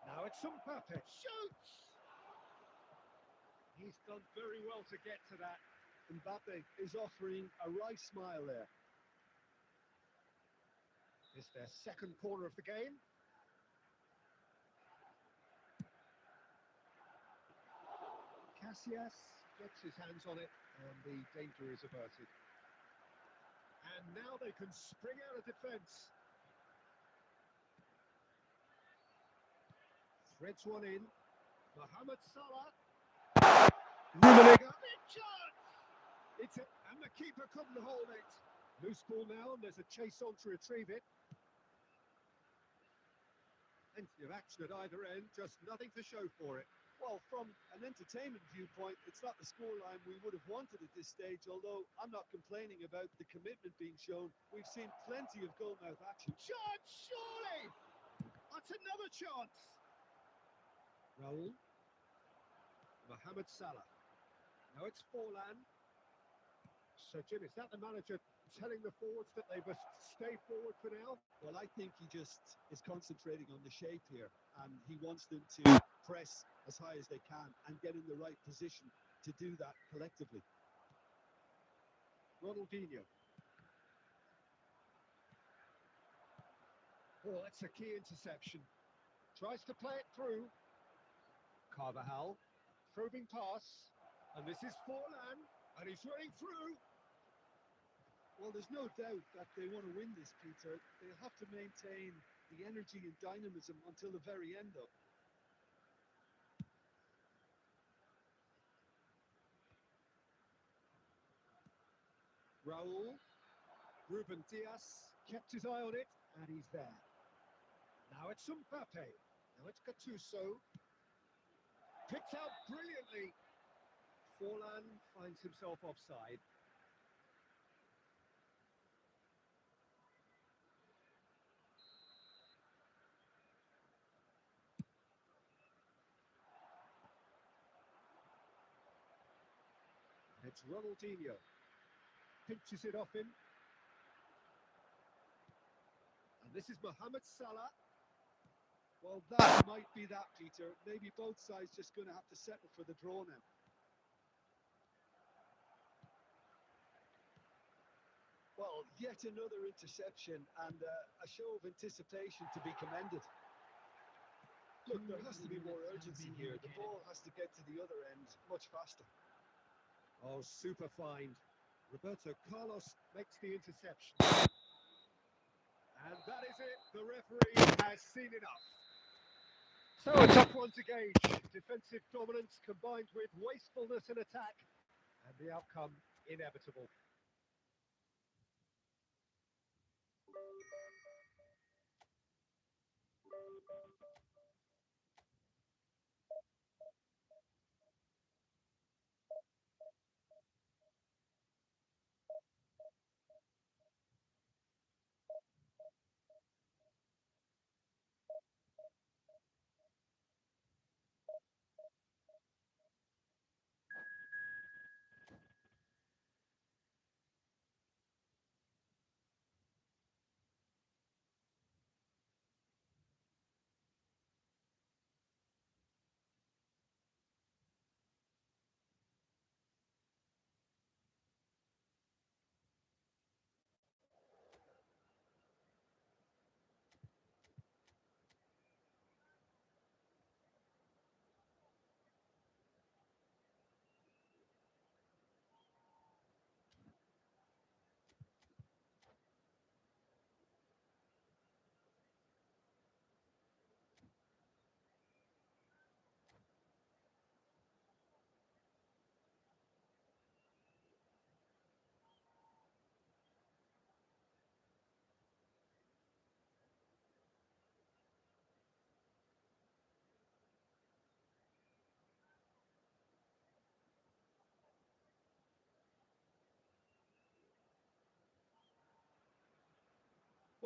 Now it's Mbappe. Shoots! He's done very well to get to that. Mbappe is offering a wry smile there. It's their second corner of the game. Casillas gets his hands on it and the danger is averted. And now they can spring out of defence. Threads one in. Mohamed Salah. Big chance! And the keeper couldn't hold it. Loose ball now, and there's a chase on to retrieve it. Plenty of action at either end, just nothing to show for it. Well, from an entertainment viewpoint, it's not the scoreline we would have wanted at this stage, although I'm not complaining about the commitment being shown. We've seen plenty of goal-mouth action. Chance, surely! That's another chance! Raul. Mohamed Salah. Now it's Forlan. So, Jim, is that the manager telling the forwards that they must stay forward for now? Well, I think he just is concentrating on the shape here, and he wants them to press as high as they can and get in the right position to do that collectively. Ronaldinho. Oh, that's a key interception. Tries to play it through. Carvajal. Probing pass. And this is Forlan. And he's running through. Well, there's no doubt that they want to win this, Peter. They'll have to maintain the energy and dynamism until the very end, though. Raul. Ruben Diaz kept his eye on it, and he's there. Now it's Mbappe. Now it's Gattuso. Picked out brilliantly. Forlan finds himself offside. It's Ronaldinho. Pinches it off him. And this is Mohamed Salah. Well, that might be that, Peter. Maybe both sides just going to have to settle for the draw now. Well, yet another interception and a show of anticipation to be commended. Look, there has to be more urgency here. The ball has to get to the other end much faster. Oh, super find. Roberto Carlos makes the interception. And that is it. The referee has seen enough. So a tough one to gauge. Defensive dominance combined with wastefulness in attack. And the outcome inevitable.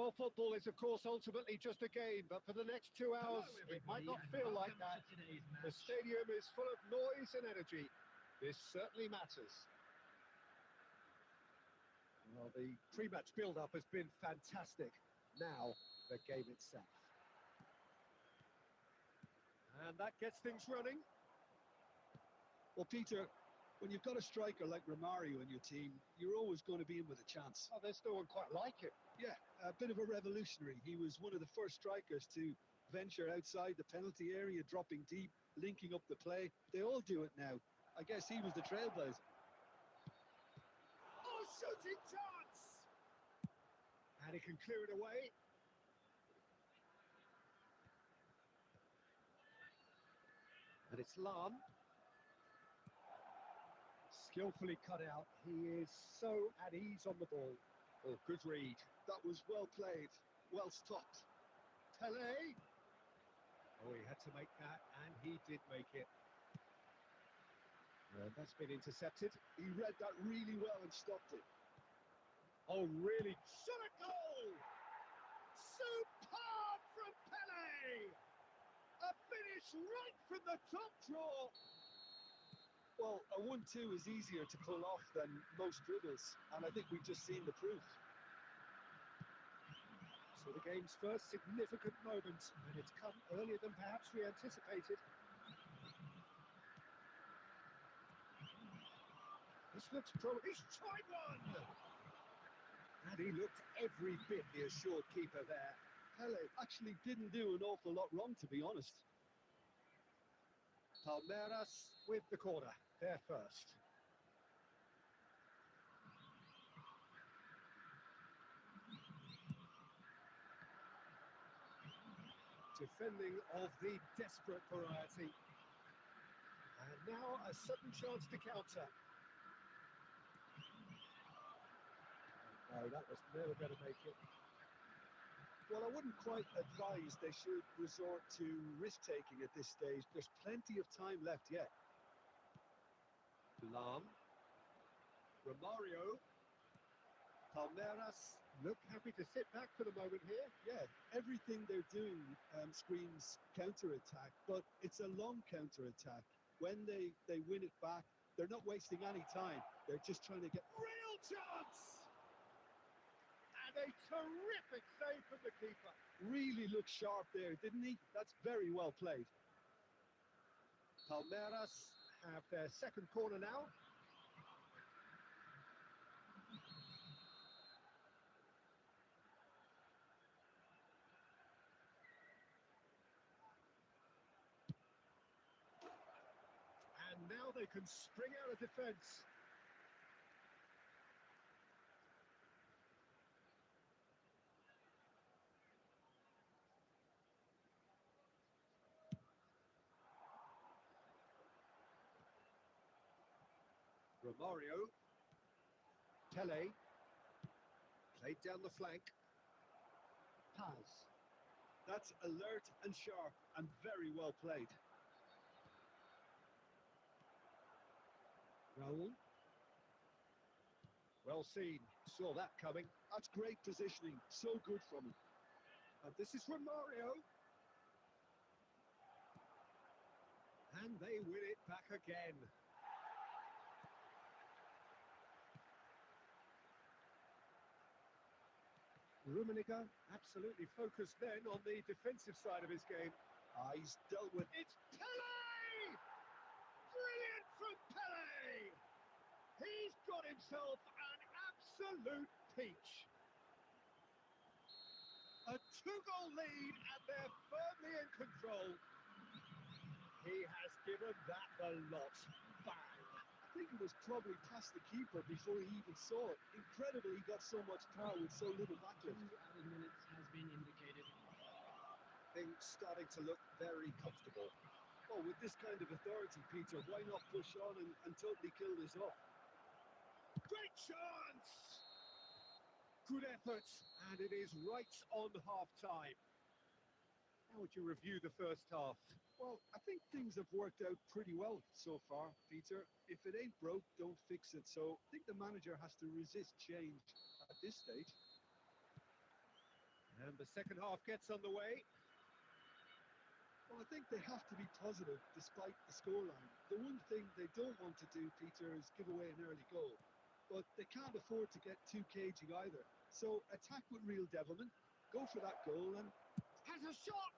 Well, football is, of course, ultimately just a game, but for the next 2 hours, it might not feel like that. The stadium is full of noise and energy. This certainly matters. Well, the pre-match build-up has been fantastic. Now, the game itself. And that gets things running. Well, Peter, when you've got a striker like Romario in your team, you're always going to be in with a chance. Oh, there's no one quite like him. Yeah, a bit of a revolutionary. He was one of the first strikers to venture outside the penalty area, dropping deep, linking up the play. They all do it now. I guess he was the trailblazer. Oh, shooting chance! And he can clear it away. And it's Lam. Skillfully cut out. He is so at ease on the ball. Oh, good read. That was well played, well stopped. Pele. Oh, he had to make that, and he did make it. And that's been intercepted. He read that really well and stopped it. Oh, really? Shot a goal! Superb from Pele! A finish right from the top draw. Well, a 1-2 is easier to pull off than most dribbles, and I think we've just seen the proof. So the game's first significant moment, and it's come earlier than perhaps we anticipated. This looks He's tried one! And he looked every bit the assured keeper there. Pele actually didn't do an awful lot wrong, to be honest. Palmeiras with the corner, there first. Defending of the desperate variety. And now a sudden chance to counter. No, that was never going to make it. Well, I wouldn't quite advise they should resort to risk-taking at this stage. There's plenty of time left yet. Lam. Romario. Palmeiras look happy to sit back for the moment here. Yeah, everything they're doing screams counter-attack, but it's a long counter-attack. When they win it back, they're not wasting any time. They're just trying to get... Real chance! And a terrific save from the keeper. Really looked sharp there, didn't he? That's very well played. Palmeiras have their second corner now. And now they can spring out of defence. Romario. Pele. Played down the flank. Paz. That's alert and sharp and very well played. Raul. Well seen. Saw that coming. That's great positioning. So good from him. And this is Romario. And they win it back again. Rummenigge absolutely focused then on the defensive side of his game. He's dealt with... It's Pele! Brilliant from Pele! He's got himself an absolute peach. A 2-goal lead and they're firmly in control. He has given that the lot. Bang! I think it was probably past the keeper before he even saw it. Incredible he got so much power with so little backlift. 2 added minutes has been indicated. Things starting to look very comfortable. Well, with this kind of authority, Peter, why not push on and totally kill this off? Great chance! Good effort, and it is right on half-time. How would you review the first half? Well, I think things have worked out pretty well so far, Peter. If it ain't broke, don't fix it. So I think the manager has to resist change at this stage. And the second half gets underway. Well, I think they have to be positive despite the scoreline. The one thing they don't want to do, Peter, is give away an early goal. But they can't afford to get too cagey either. So attack with real devilment, go for that goal and... Has a shot!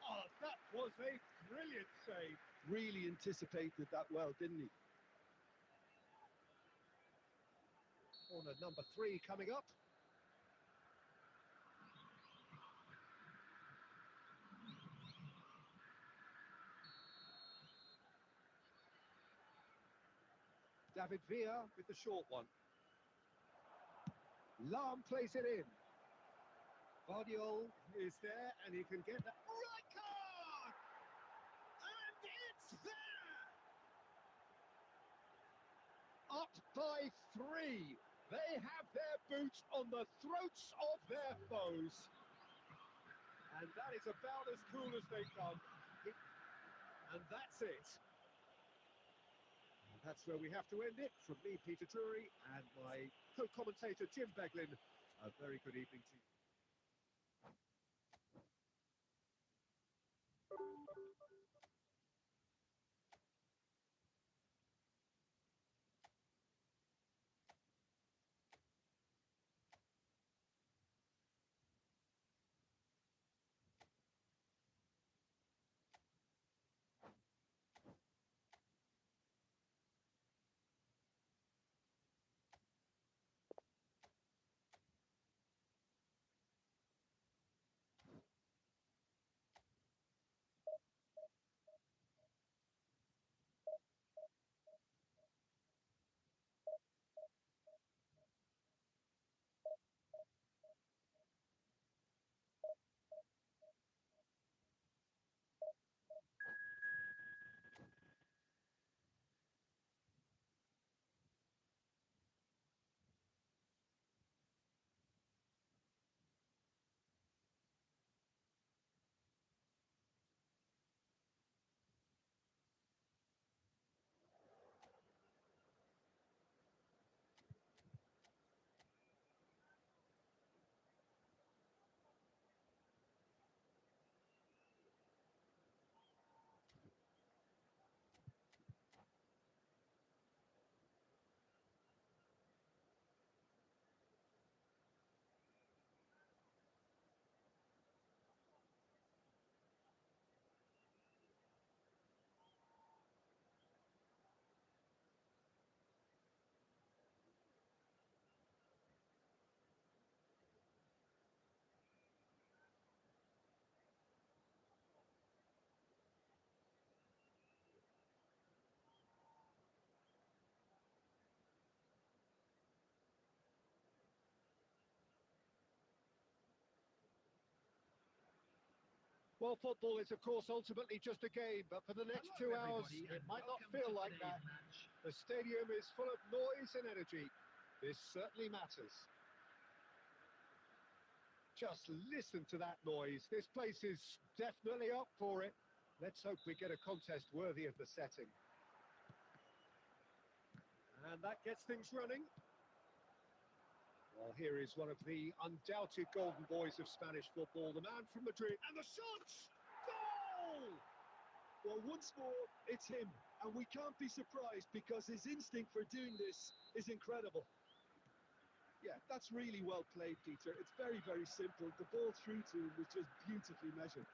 Oh, that was a brilliant save. Really anticipated that well, didn't he? Corner number 3 coming up. David Villa with the short one. Lam plays it in. Guardiola is there and he can get that right card! And it's there! Up by 3. They have their boots on the throats of their foes. And that is about as cool as they come. And that's it. And that's where we have to end it. From me, Peter Drury, and my co-commentator, Jim Beglin. A very good evening to you. Well, football is, of course, ultimately just a game, but for the next 2 hours, it might not feel like that. The stadium is full of noise and energy. This certainly matters. Just listen to that noise. This place is definitely up for it. Let's hope we get a contest worthy of the setting. And that gets things running. Well, here is one of the undoubted golden boys of Spanish football, the man from Madrid, and the shot! Goal! Well, once more, it's him, and we can't be surprised because his instinct for doing this is incredible. Yeah, that's really well played, Peter. It's very, very simple. The ball through to him was just beautifully measured.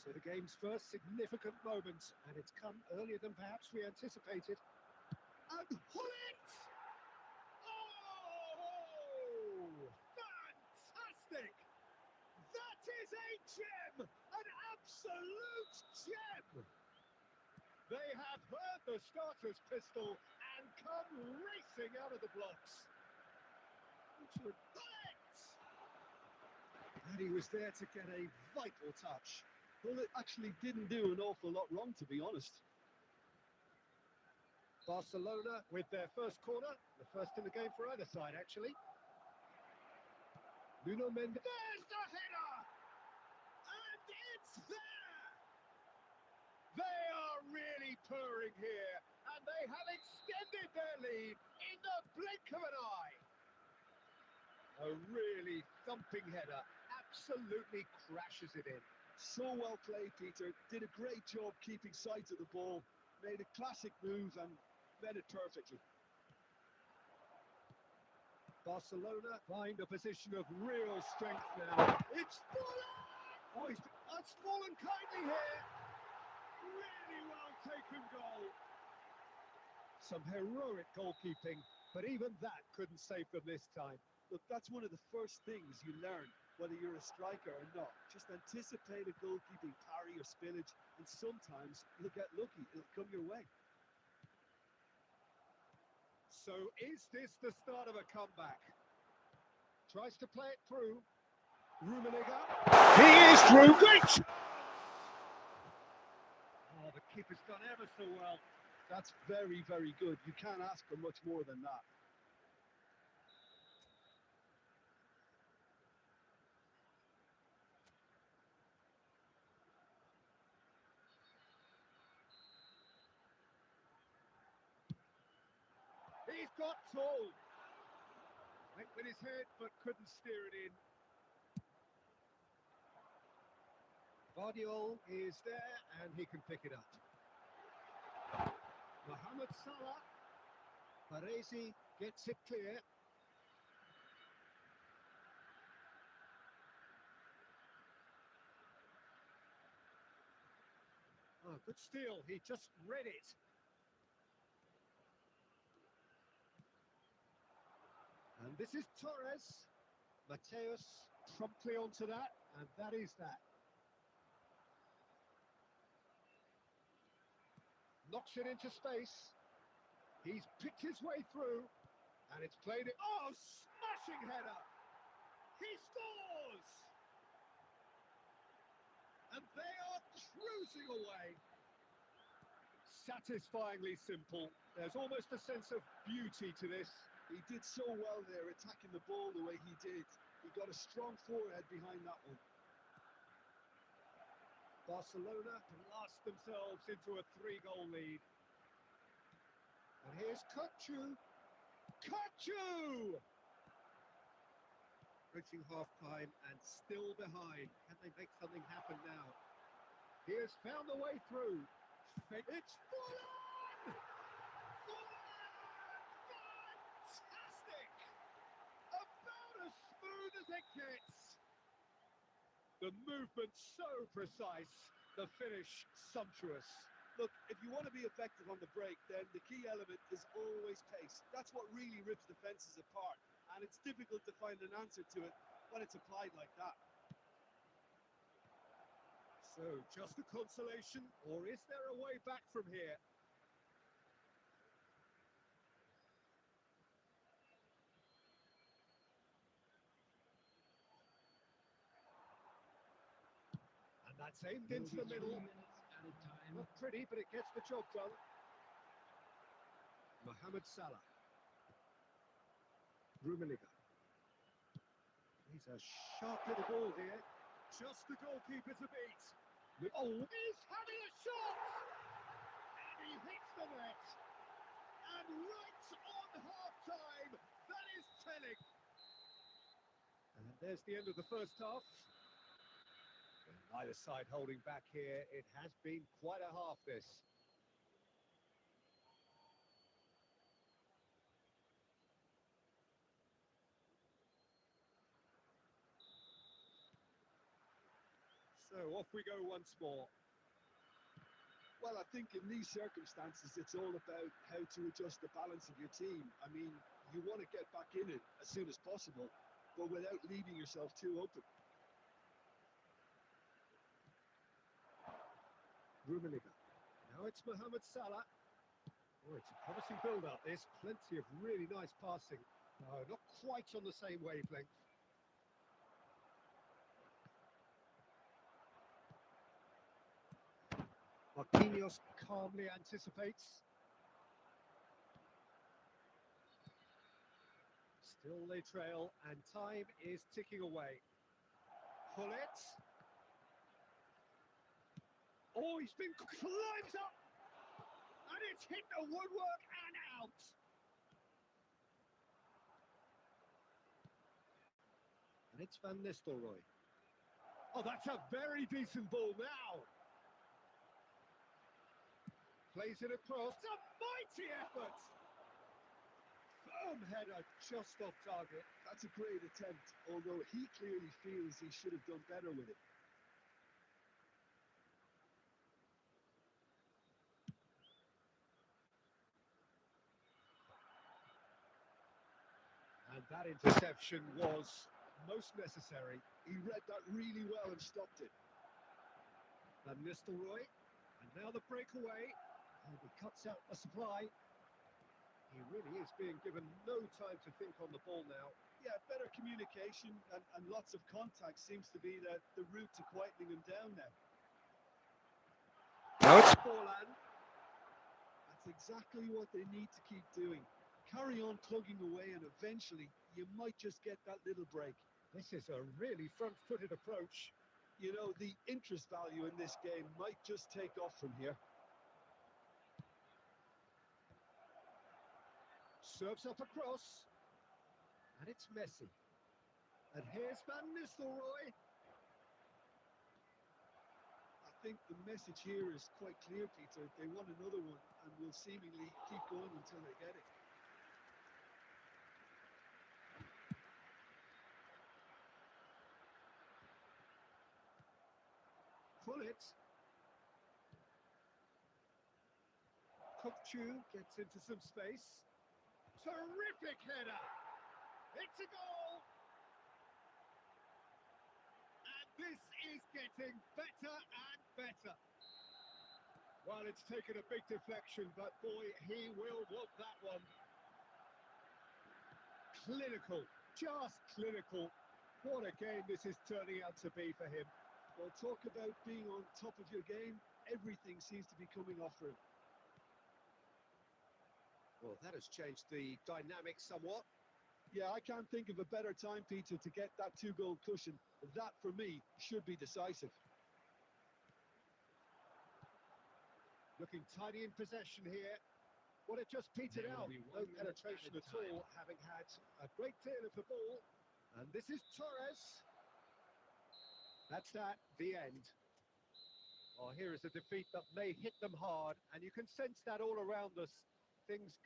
So the game's first significant moment, and it's come earlier than perhaps we anticipated. And Hullet! Oh! Fantastic! That is a gem! An absolute gem! They have heard the starter's pistol and come racing out of the blocks. Hullet! And he was there to get a vital touch. Hullet actually didn't do an awful lot wrong, to be honest. Barcelona with their first corner, the first in the game for either side, actually. Nuno Mendes. There's the header! And it's there! They are really purring here, and they have extended their lead in the blink of an eye. A really thumping header, absolutely crashes it in. So well played, Peter. Did a great job keeping sight of the ball. Made a classic move and read it perfectly. Barcelona find a position of real strength now. It's fallen! Oh, it's fallen kindly here. Really well taken goal. Some heroic goalkeeping, but even that couldn't save them this time. Look, that's one of the first things you learn, whether you're a striker or not. Just anticipate a goalkeeping parry or spillage, and sometimes you'll get lucky. It'll come your way. So is this the start of a comeback? Tries to play it through. Rummenigge. He is through. Great! Oh, the keeper's done ever so well. That's very, very good. You can't ask for much more than that. He's got tall. Went with his head, but couldn't steer it in. Guardiola is there, and he can pick it up. Mohamed Salah. Paresi gets it clear. Oh, good steal. He just read it. And this is Torres. Mateus promptly onto that, and that is that. Knocks it into space. He's picked his way through, and it's played it. Oh, smashing header! He scores! And they are cruising away. Satisfyingly simple. There's almost a sense of beauty to this. He did so well there, attacking the ball the way he did. He got a strong forehead behind that one. Barcelona blast themselves into a 3-goal lead. And here's Kutchu. Kutchu! Reaching half-time and still behind. Can they make something happen now? He has found the way through. It's Fulham! Fulham! Fantastic! About as smooth as it gets. The movement so precise, the finish sumptuous. Look, if you want to be effective on the break, then the key element is always pace. That's what really rips defences apart, and it's difficult to find an answer to it when it's applied like that. So, just a consolation, or is there a way back from here? And that's aimed into the middle. Not pretty, but it gets the job done. Mohamed Salah. Rummenigge. He's a sharp little ball here. Just the goalkeeper to beat. Oh, he's having a shot! And he hits the net. And right on half-time, that is telling. And there's the end of the first half. Neither side holding back here. It has been quite a half, this. So off we go once more. Well, I think in these circumstances, it's all about how to adjust the balance of your team. I mean, you want to get back in it as soon as possible, but without leaving yourself too open. Rummenigge. Now it's Mohamed Salah. Oh, it's a promising build-up. There's plenty of really nice passing. No, not quite on the same wavelength. Marquinhos calmly anticipates. Still they trail, and time is ticking away. Pullet. Oh, he's been climbs up! And it's hit the woodwork and out! And it's Van Nistelrooy. Oh, that's a very decent ball now. Plays it across. A mighty effort. Firm header just off target. That's a great attempt, although he clearly feels he should have done better with it. And that interception was most necessary. He read that really well and stopped it. Van Nistelrooy. And now the breakaway. And he cuts out the supply. He really is being given no time to think on the ball now. Yeah, better communication and lots of contact seems to be the route to quietening him down now. Now it's Forlan. That's exactly what they need to keep doing. Carry on plugging away and eventually you might just get that little break. This is a really front-footed approach. You know, the interest value in this game might just take off from here. Serves up across. And it's Messi. And here's Van Nistelrooy. I think the message here is quite clear, Peter. They want another one and will seemingly keep going until they get it. Pull it. Kokchu gets into some space. Terrific header. It's a goal. And this is getting better and better. Well, it's taken a big deflection, but boy, he will want that one. Clinical, just clinical. What a game this is turning out to be for him. Well, talk about being on top of your game. Everything seems to be coming off for him. Well, that has changed the dynamic somewhat. Yeah, I can't think of a better time, Peter, to get that two-goal cushion. That, for me, should be decisive. Looking tidy in possession here. Well, it just petered out. No penetration at all, having had a great deal of the ball. And this is Torres. That's that, the end. Well, here is a defeat that may hit them hard, and you can sense that all around us. Things go